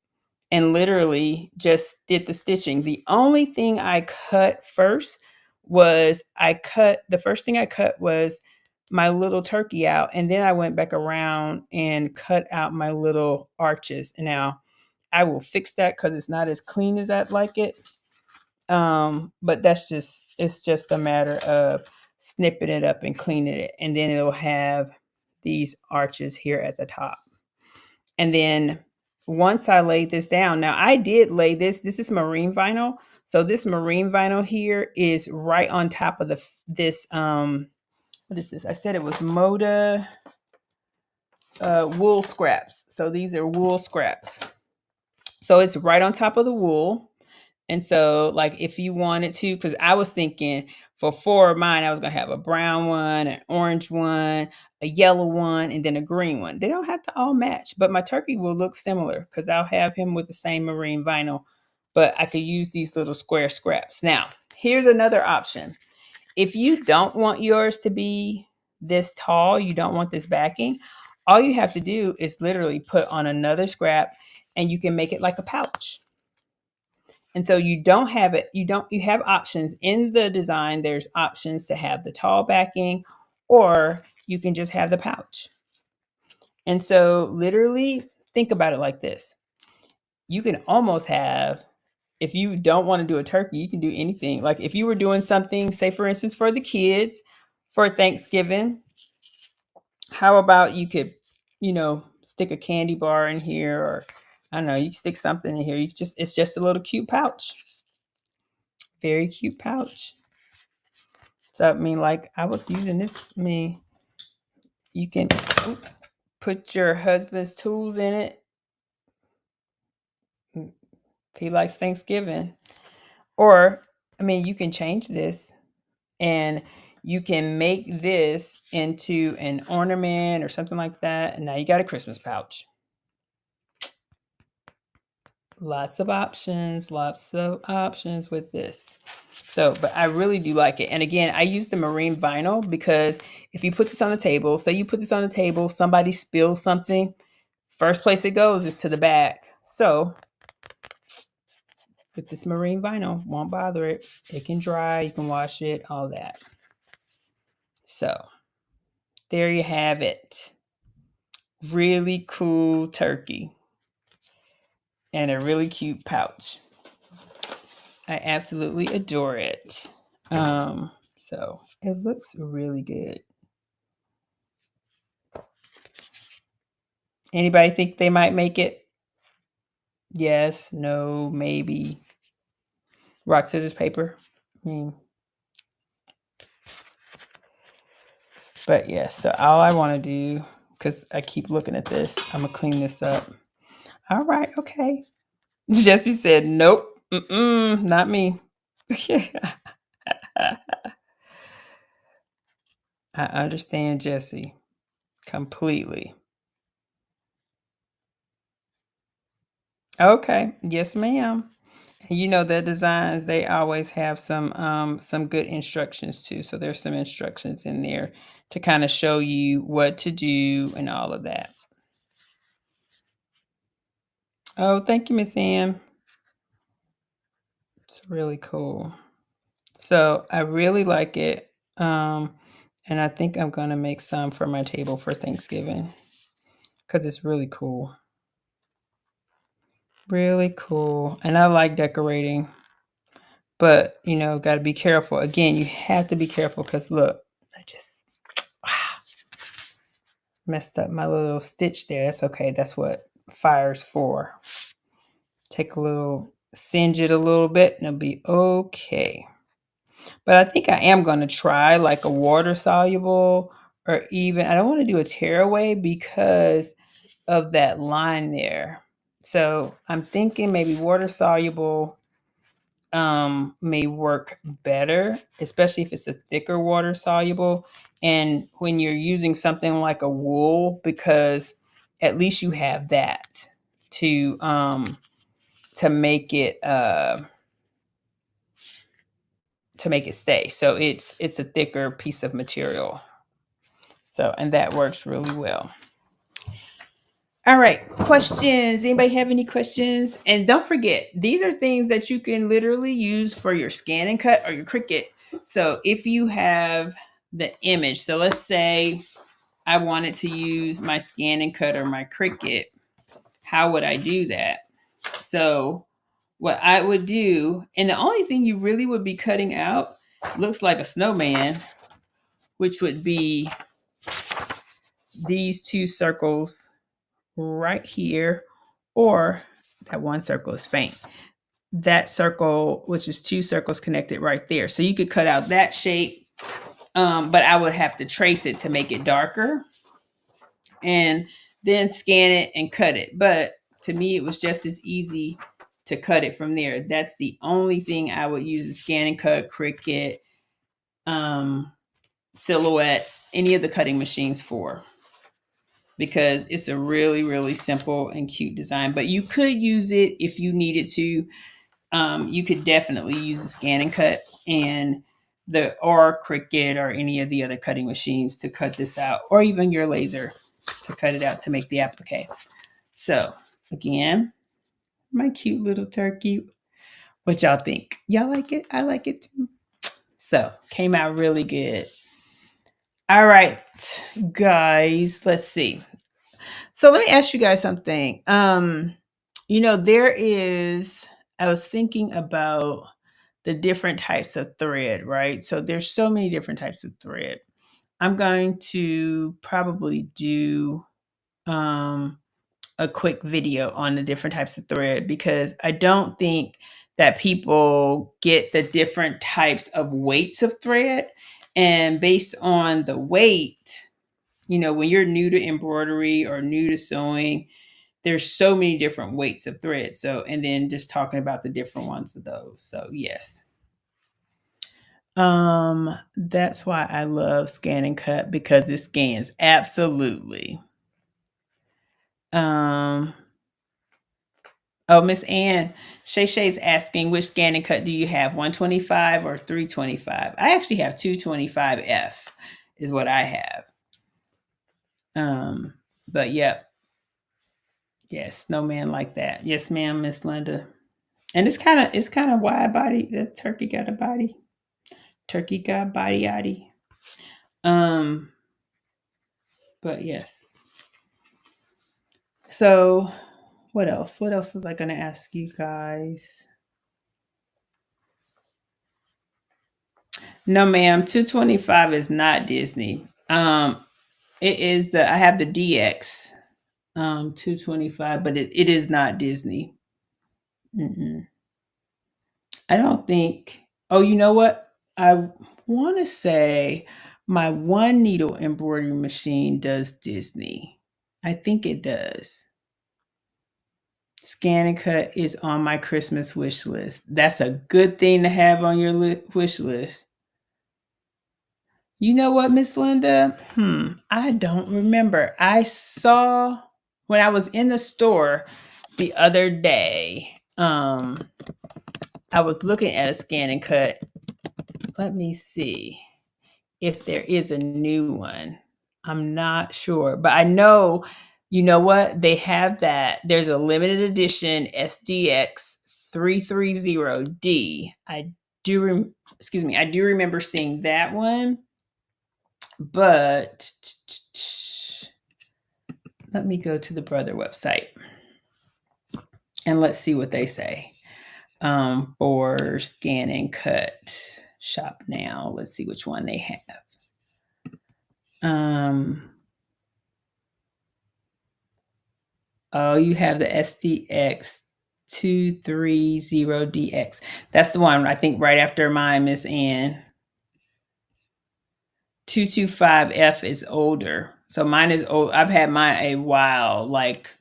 and literally just did the stitching. The only thing I cut first was the first thing I cut was my little turkey out, and then I went back around and cut out my little arches. And now I will fix that because it's not as clean as I'd like it. But it's just a matter of snipping it up and cleaning it, and then it'll have these arches here at the top. And then once I laid this down, now I did lay this is marine vinyl. So this marine vinyl here is right on top of this what is this? I said it was Moda wool scraps. So these are wool scraps. So it's right on top of the wool. And so, like, if you wanted to, because I was thinking for 4 of mine, I was going to have a brown one, an orange one, a yellow one, and then a green one. They don't have to all match, but my turkey will look similar because I'll have him with the same marine vinyl, but I could use these little square scraps. Now, here's another option. If you don't want yours to be this tall, you don't want this backing, all you have to do is literally put on another scrap, and you can make it like a pouch. And so you don't have it, you have options in the design. There's options to have the tall backing, or you can just have the pouch. And so literally think about it like this. You can almost have, if you don't want to do a turkey, you can do anything. Like if you were doing something, say for instance, for the kids for Thanksgiving, how about you could, stick a candy bar in here, or I don't know, you can stick something in here. It's just a little cute pouch. Very cute pouch. So I mean, like I was using this. I mean, you can put your husband's tools in it. If he likes Thanksgiving. Or, I mean, you can change this and you can make this into an ornament or something like that. And now you got a Christmas pouch. Lots of options with this. So, but I really do like it. And again, I use the marine vinyl because if you put this on the table, say you put this on the table, somebody spills something, first place it goes is to the back. So with this marine vinyl, won't bother it. It can dry, you can wash it, all that. So there you have it. Really cool turkey and a really cute pouch. I absolutely adore it. So it looks really good. Anybody think they might make it? Yes, no, maybe. Rock, scissors, paper. I mean, but yes, so all I want to do, because I keep looking at this, I'm going to clean this up. All right, okay. Jesse said, nope, not me. I understand Jesse completely. Okay, yes, ma'am. And you know the designs, they always have some good instructions too. So there's some instructions in there to kind of show you what to do and all of that. Oh, thank you, Miss Ann. It's really cool. So I really like it. And I think I'm gonna make some for my table for Thanksgiving because it's really cool. Really cool. And I like decorating. But you know, gotta be careful. Again, you have to be careful because look, I just messed up my little stitch there. That's okay. That's what fire's for. Take a little, singe it a little bit and it'll be okay. But I think I am going to try like a water soluble or even, I don't want to do a tearaway because of that line there. So I'm thinking maybe water soluble may work better, especially if it's a thicker water soluble. And when you're using something like a wool, because at least you have that to make it stay. So it's a thicker piece of material. So and that works really well. All right, questions. Anybody have any questions? And don't forget, these are things that you can literally use for your scan and cut or your Cricut. So if you have the image, so let's say I wanted to use my scan and cut or my Cricut, how would I do that? So what I would do, and the only thing you really would be cutting out looks like a snowman, which would be these two circles right here, or that one circle is faint. That circle, which is two circles connected right there. So you could cut out that shape, but I would have to trace it to make it darker and then scan it and cut it. But to me, it was just as easy to cut it from there. That's the only thing I would use the scan and cut, Cricut, Silhouette, any of the cutting machines for, because it's a really, really simple and cute design. But you could use it if you needed to. You could definitely use the scan and cut and or Cricut or any of the other cutting machines to cut this out, or even your laser to cut it out to make the applique. So again, my cute little turkey. What y'all think? Y'all like it? I like it too. So came out really good. All right, guys, let's see. So let me ask you guys something. There is, I was thinking about the different types of thread, right? So there's so many different types of thread. I'm going to probably do a quick video on the different types of thread because I don't think that people get the different types of weights of thread And based on the weight, when you're new to embroidery or new to sewing, there's so many different weights of thread. So, and then just talking about the different ones of those. So, yes. That's why I love Scan and Cut, because it scans. Absolutely. Oh, Miss Ann, Shay Shay's asking, which Scan and Cut do you have, 125 or 325? I actually have 225F is what I have. But yep. Yes, snowman like that. Yes, ma'am, Miss Linda. And it's kind of wide body. The turkey got a body. Turkey got body yaddy. But yes. So what else? What else was I gonna ask you guys? No, ma'am, 225 is not Disney. It is I have the DX 225, but it is not Disney. Mm-mm. I don't think. Oh, you know what? I want to say my one needle embroidery machine does Disney. I think it does. Scan and Cut is on my Christmas wish list. That's a good thing to have on your wish list. You know what, Miss Linda? I don't remember. I saw when I was in the store the other day. I was looking at a Scan and Cut. Let me see if there is a new one. I'm not sure, but I know, you know what? They have that. There's a limited edition SDX 330D. I do remember seeing that one. But let me go to the Brother website and let's see what they say. For Scan and Cut shop now. Let's see which one they have. Oh, you have the SDX 230DX. That's the one I think right after mine, Miss Ann. 225F is older. So mine is old. I've had mine a while, like,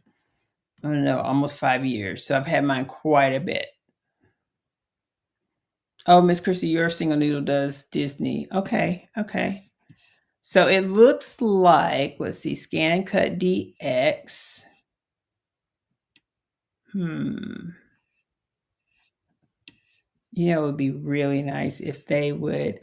I don't know, almost 5 years. So I've had mine quite a bit. Oh, Miss Chrissy, your single needle does Disney. Okay. So it looks like, let's see, Scan and Cut DX. It would be really nice if they would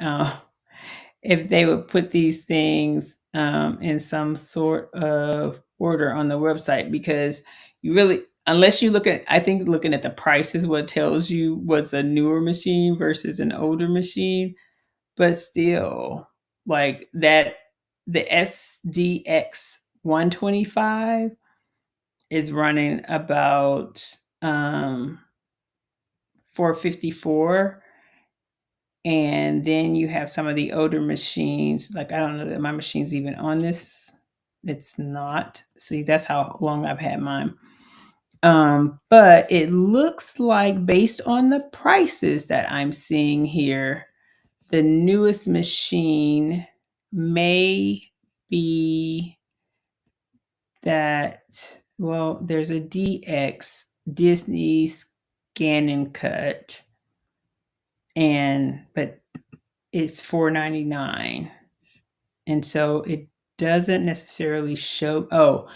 put these things in some sort of order on the website, because you really, unless you I think looking at the price is what tells you what's a newer machine versus an older machine. But still, like that, the SDX 125 is running about 454. And then you have some of the older machines. Like, I don't know that my machine's even on this. It's not. See, that's how long I've had mine. But it looks like, based on the prices that I'm seeing here, the newest machine may be that, well, there's a DX Disney Scan and Cut, but it's $4.99, and so it doesn't necessarily show. Oh,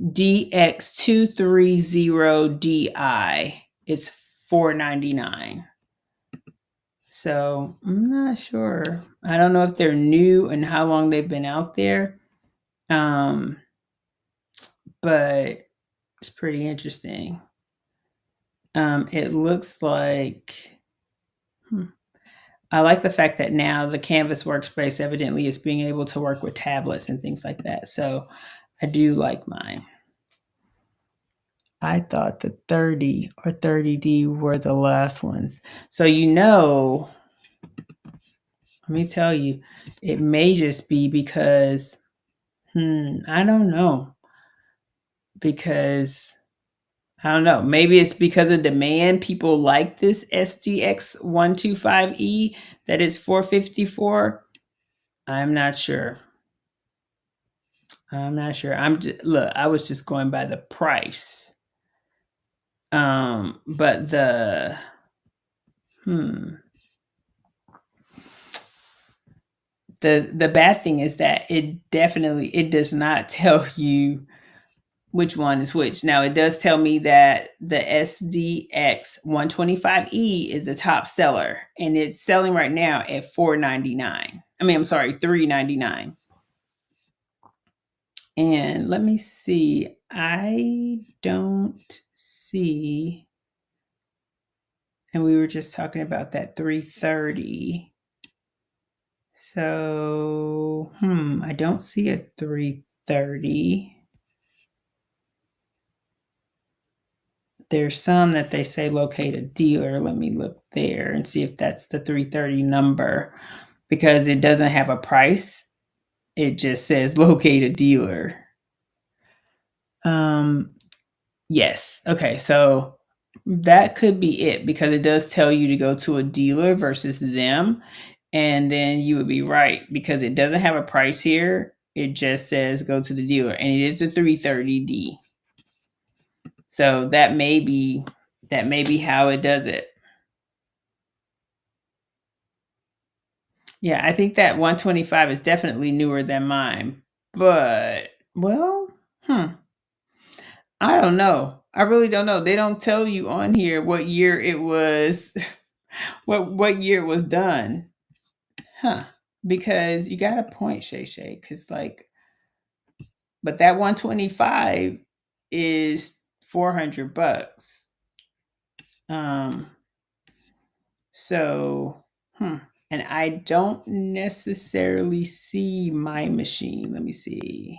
DX230DI, it's $4.99. So I'm not sure. I don't know if they're new and how long they've been out there. But it's pretty interesting. It looks like, I like the fact that now the Canvas workspace evidently is being able to work with tablets and things like that. So I do like mine. I thought the 30 or 30D were the last ones. So, let me tell you, it may just be because, I don't know. Because, I don't know, maybe it's because of demand. People like this SDX 125E that it's 454. I'm not sure. I'm not sure. Look, I was just going by the price. But hmm, the bad thing is that it does not tell you which one is which. Now it does tell me that the SDX 125E is the top seller, and it's selling right now at $4.99. I mean, I'm sorry, $3.99. And let me see. I don't see. And we were just talking about that 330. So, I don't see a 330. There's some that they say locate a dealer. Let me look there and see if that's the 330 number, because it doesn't have a price. It just says locate a dealer. Yes. Okay. So that could be it, because it does tell you to go to a dealer versus them. And then you would be right, because it doesn't have a price here. It just says go to the dealer, and it is the 330D. So that may be how it does it. Yeah, I think that 125 is definitely newer than mine. But well, I don't know. I really don't know. They don't tell you on here what year it was what year it was done. Huh. Because you got a point, Shay Shay, because but that 125 is $400. Um so and I don't necessarily see my machine. Let me see.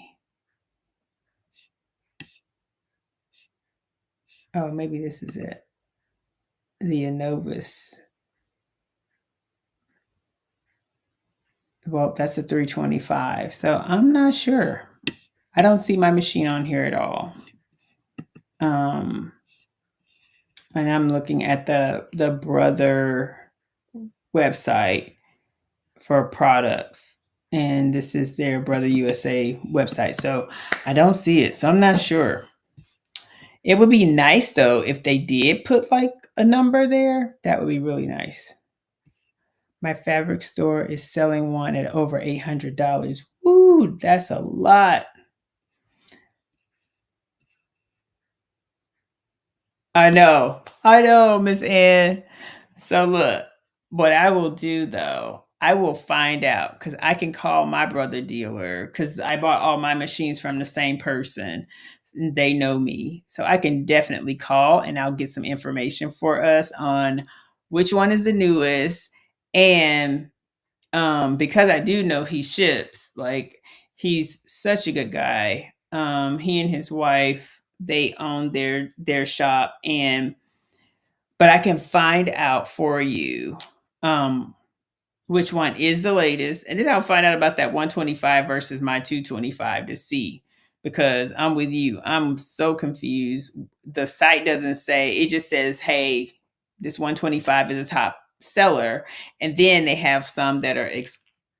Oh, maybe this is it. The Innovus. Well, that's a 325. So I'm not sure. I don't see my machine on here at all. And I'm looking at the Brother website for products, and this is their Brother USA website. So I don't see it. So I'm not sure. It would be nice though if they did put like a number there. That would be really nice. My fabric store is selling one at over $800. Woo, that's a lot. I know, Miss Ann. So look, what I will do though, I will find out, because I can call my brother dealer, because I bought all my machines from the same person. They know me. So I can definitely call, and I'll get some information for us on which one is the newest. And because I do know he ships, like, he's such a good guy. He and his wife, they own their shop, and but I can find out for you um which one is the latest, and then I'll find out about that 125 versus my 225 to see, because I'm with you. I'm so confused. The site doesn't say, it just says, hey, this 125 is a top seller, and then they have some that are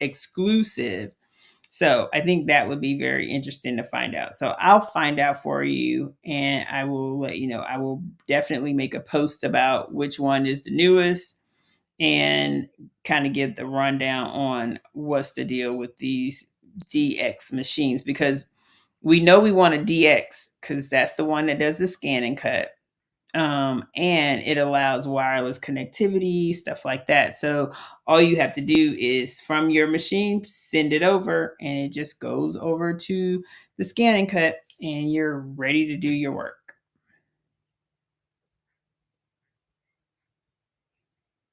exclusive. So I think that would be very interesting to find out. So I'll find out for you, and I will let you know. I will definitely make a post about which one is the newest, and kind of give the rundown on what's the deal with these DX machines, because we know we want a DX because that's the one that does the scan and cut. And it allows wireless connectivity, stuff like that. So all you have to do is, from your machine, send it over, and it just goes over to the scan and cut, and you're ready to do your work.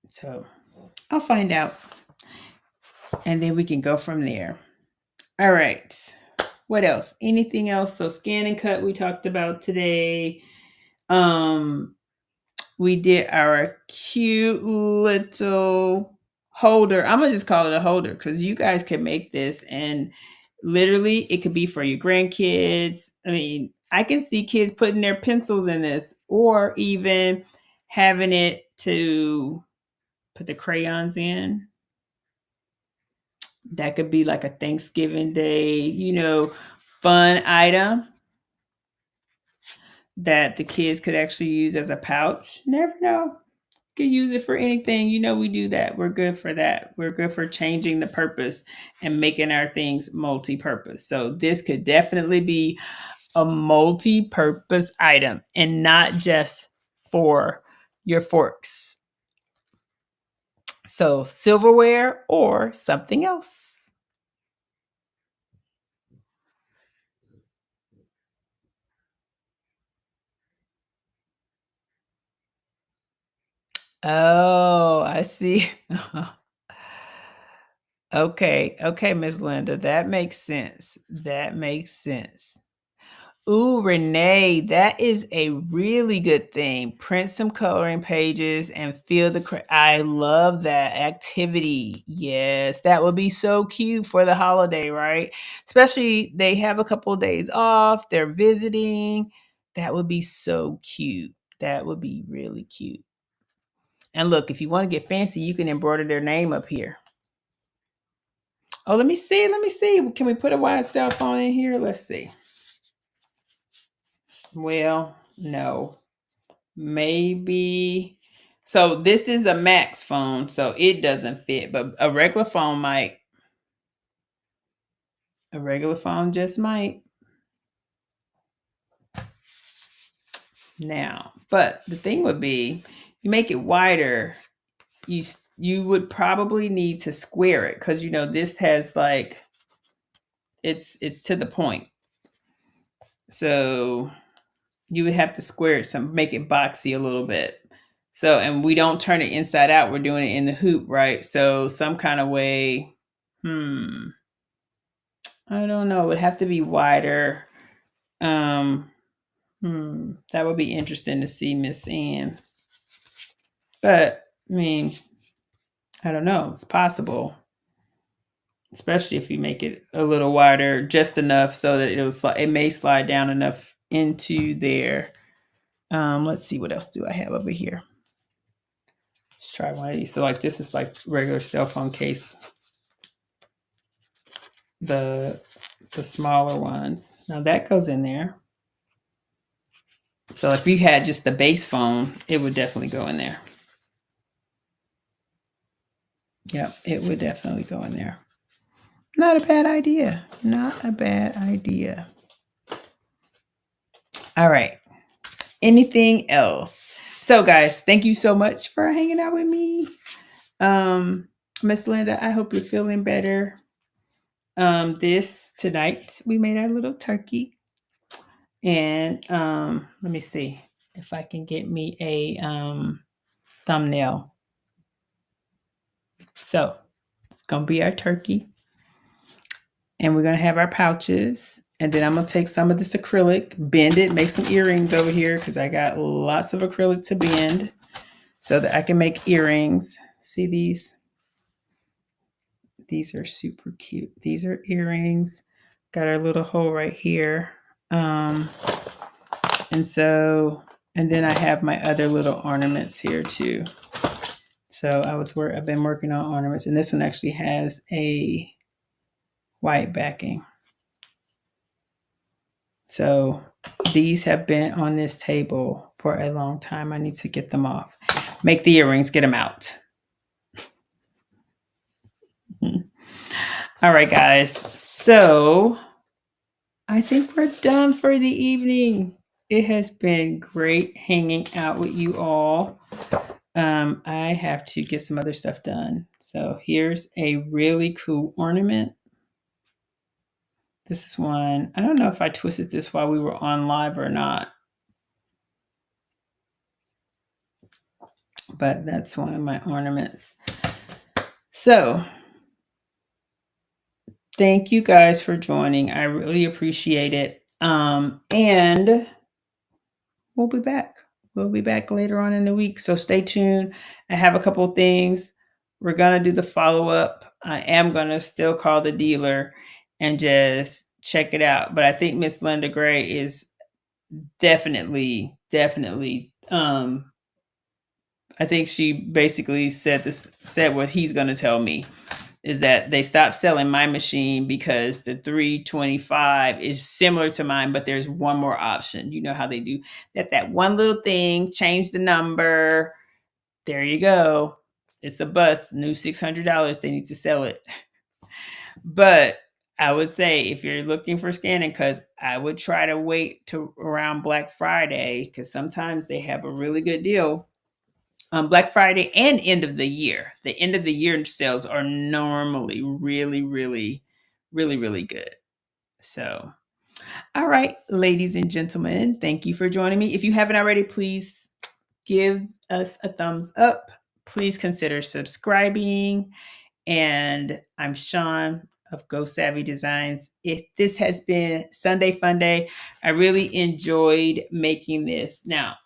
So I'll find out, and then we can go from there. All right. What else? Anything else? So scan and cut we talked about today. Um we did our cute little holder. I'm gonna just call it a holder, because you guys can make this, and literally it could be for your grandkids. I mean, I can see kids putting their pencils in this, or even having it to put the crayons in. That could be like a Thanksgiving Day, fun item that the kids could actually use as a pouch. Never know. Could use it for anything. We do that. We're good for that. We're good for changing the purpose and making our things multi-purpose. So this could definitely be a multi-purpose item and not just for your forks. So silverware or something else. Oh, I see. Okay, Miss Linda, that makes sense. That makes sense. Ooh, Renee, that is a really good thing. Print some coloring pages and feel I love that activity. Yes, that would be so cute for the holiday, right? Especially they have a couple of days off, they're visiting. That would be so cute. That would be really cute. And look, if you want to get fancy, you can embroider their name up here. Oh, let me see. Let me see. Can we put a wide cell phone in here? Let's see. Well, no. Maybe. So this is a Max phone, so it doesn't fit, but a regular phone might. A regular phone just might. Now, but the thing would be, you make it wider, you would probably need to square it because this has like it's to the point. So you would have to square it some, make it boxy a little bit. So, and we don't turn it inside out. We're doing it in the hoop, right? So some kind of way, I don't know. It would have to be wider. That would be interesting to see, Miss Ann. But I mean, I don't know. It's possible, especially if you make it a little wider, just enough so that it may slide down enough into there. Let's see, what else do I have over here? Let's try one of these. So like this is like regular cell phone case. The smaller ones. Now that goes in there. So if you had just the base phone, it would definitely go in there. Yep, it would definitely go in there. Not a bad idea. Not a bad idea. All right. Anything else? So guys, thank you so much for hanging out with me. Miss Linda, I hope you're feeling better. This tonight we made our little turkey. And let me see if I can get me a thumbnail. So it's gonna be our turkey. And we're gonna have our pouches. And then I'm gonna take some of this acrylic, bend it, make some earrings over here because I got lots of acrylic to bend so that I can make earrings. See these? These are super cute. These are earrings. Got our little hole right here. And then I have my other little ornaments here too. So I've been working on ornaments, and this one actually has a white backing. So these have been on this table for a long time. I need to get them off. Make the earrings, get them out. All right, guys. So I think we're done for the evening. It has been great hanging out with you all. I have to get some other stuff done. So here's a really cool ornament. This is one. I don't know if I twisted this while we were on live or not. But that's one of my ornaments. So thank you guys for joining. I really appreciate it. And we'll be back. We'll be back later on in the week. So stay tuned. I have a couple of things. We're going to do the follow-up. I am going to still call the dealer and just check it out. But I think Miss Linda Gray is definitely, I think she basically said what he's going to tell me is that they stopped selling my machine because the 325 is similar to mine, but there's one more option. You know how they do that one little thing, change the number. There you go. It's a bust, new $600. They need to sell it. But I would say if you're looking for scanning cuts, I would try to wait to around Black Friday because sometimes they have a really good deal on Black Friday and end of the year. The end of the year sales are normally really, really, really, really good. So, all right, ladies and gentlemen, thank you for joining me. If you haven't already, please give us a thumbs up. Please consider subscribing. And I'm Sean of Go Savvy Designs. If this has been Sunday Funday, I really enjoyed making this. Now,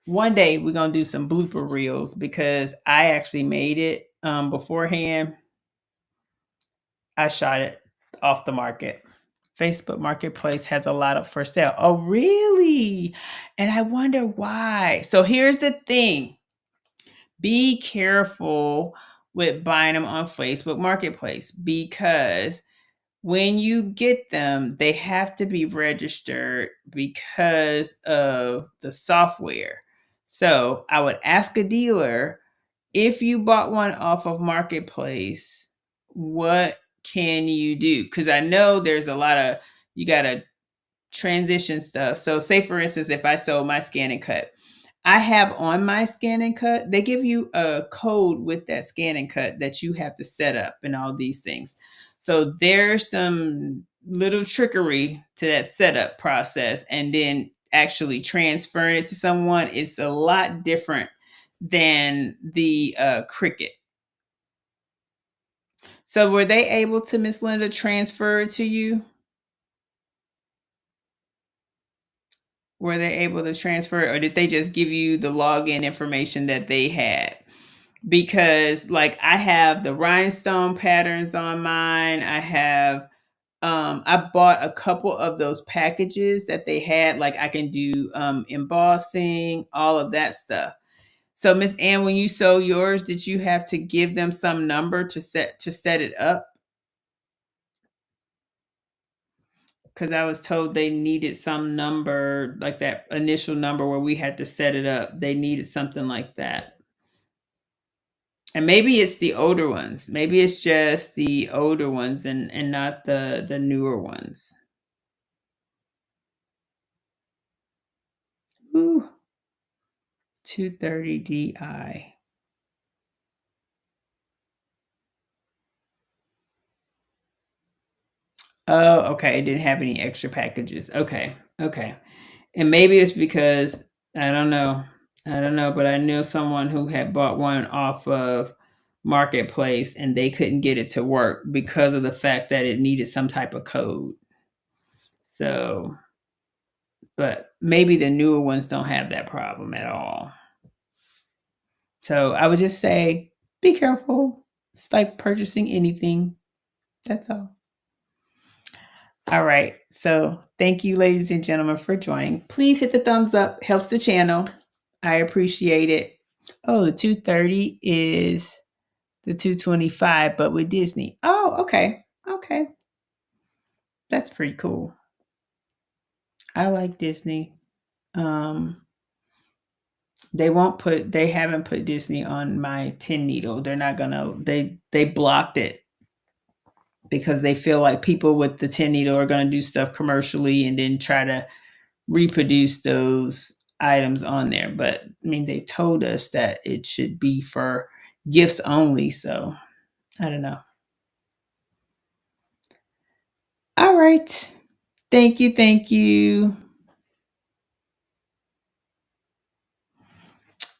one day we're gonna do some blooper reels because I actually made it beforehand. I shot it off the market. Facebook Marketplace has a lot of for sale. Oh, really? And I wonder why. So here's the thing. Be careful with buying them on Facebook Marketplace because when you get them, they have to be registered because of the software. So I would ask a dealer, if you bought one off of Marketplace, what can you do? Because I know there's a lot of, you got to transition stuff. So say for instance, if I sold my scan and cut, I have on my scan and cut, they give you a code with that scan and cut that you have to set up and all these things. So there's some little trickery to that setup process, and then actually transferring it to someone is a lot different than the Cricut. So were they able to, Miss Linda, transfer it to you? Were they able to transfer it, or did they just give you the login information that they had? Because like I have the rhinestone patterns on mine. I bought a couple of those packages that they had, like I can do embossing, all of that stuff. So Miss Ann, when you sew yours, did you have to give them some number to set it up? Because I was told they needed some number, like that initial number where we had to set it up. They needed something like that. And maybe it's the older ones. Maybe it's just the older ones and not the newer ones. Ooh, 230 DI. Oh, okay. It didn't have any extra packages. Okay. Okay. And maybe it's because I don't know. I don't know, but I knew someone who had bought one off of Marketplace and they couldn't get it to work because of the fact that it needed some type of code. So, but maybe the newer ones don't have that problem at all. So I would just say be careful. It's like purchasing anything. That's all. All right. So thank you, ladies and gentlemen, for joining. Please hit the thumbs up. Helps the channel. I appreciate it. Oh, the 230 is the 225, but with Disney. Oh, okay. Okay. That's pretty cool. I like Disney. They haven't put Disney on my 10 needle. They're not gonna, they blocked it because they feel like people with the 10 needle are gonna do stuff commercially and then try to reproduce those items on there. But I mean, they told us that it should be for gifts only. So I don't know. All right. Thank you. Thank you.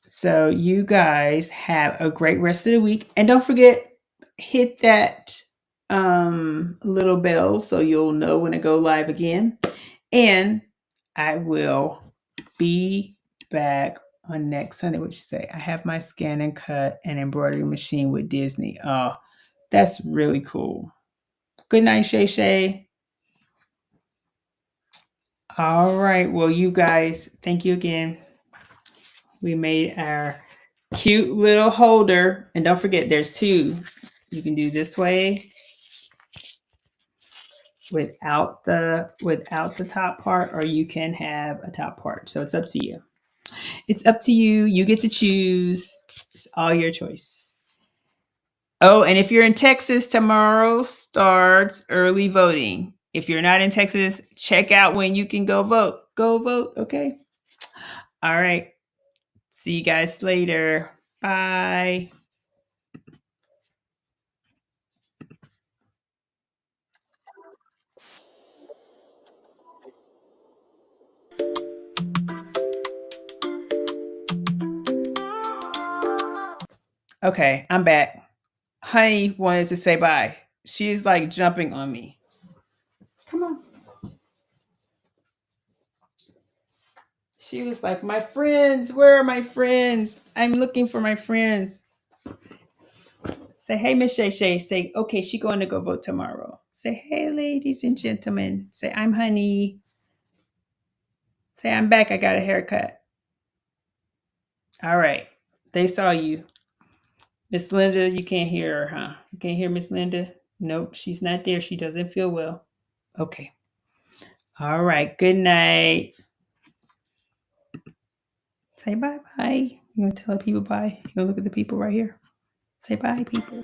So you guys have a great rest of the week. And don't forget, hit that little bell so you'll know when I go live again. And I will be back on next Sunday. What you say? I have my scan and cut and embroidery machine with Disney. Oh, that's really cool. Good night, Shay Shay. All right. Well, you guys, thank you again. We made our cute little holder. And don't forget, there's two. You can do this way without the top part, or you can have a top part. So it's up to you. It's up to you. You get to choose. It's all your choice. Oh, and if you're in Texas, tomorrow starts early voting. If you're not in Texas, check out when you can go vote. Go vote, okay? All right. See you guys later. Bye. Okay, I'm back. Honey wanted to say bye. She's like jumping on me. Come on. She was like, my friends, where are my friends? I'm looking for my friends. Say, hey, Miss Shay Shay. Say, okay, she going to go vote tomorrow. Say, hey, ladies and gentlemen. Say, I'm Honey. Say, I'm back. I got a haircut. All right. They saw you. Miss Linda, you can't hear her, huh? You can't hear Miss Linda? Nope, she's not there. She doesn't feel well. Okay. All right. Good night. Say bye-bye. You want to tell the people bye? You want to look at the people right here? Say bye, people.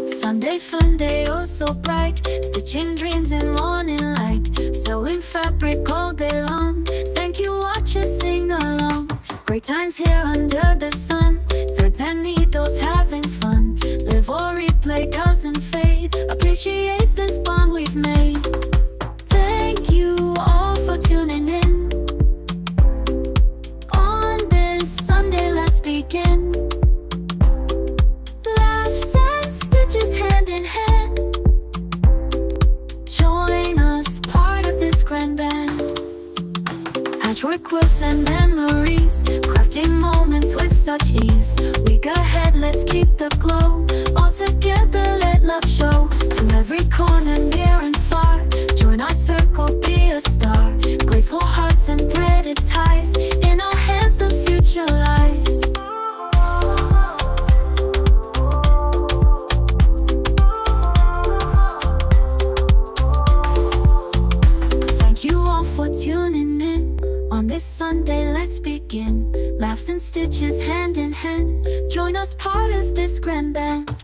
Sunday Funday, oh so bright, stitching dreams in morning light, sewing fabric all day long. Thank you, watch us sing along. Great times here under the sun, threads and needles having fun. Live or replay doesn't fade. Appreciate this bond we've made. Thank you all for tuning in. On this Sunday, let's begin. Laughs and stitches hand in hand. Join us, part of this grand band. Patchwork quilts and memories, crafting moments with such ease. Week ahead, let's keep the glow. All together, let love show. From every corner, near and far, join our circle, be a star. Grateful hearts and threaded ties, in our hands the future lies. Thank you all for tuning in. On this Sunday, let's begin. Laughs and stitches hand in hand. Join us, part of this grand band.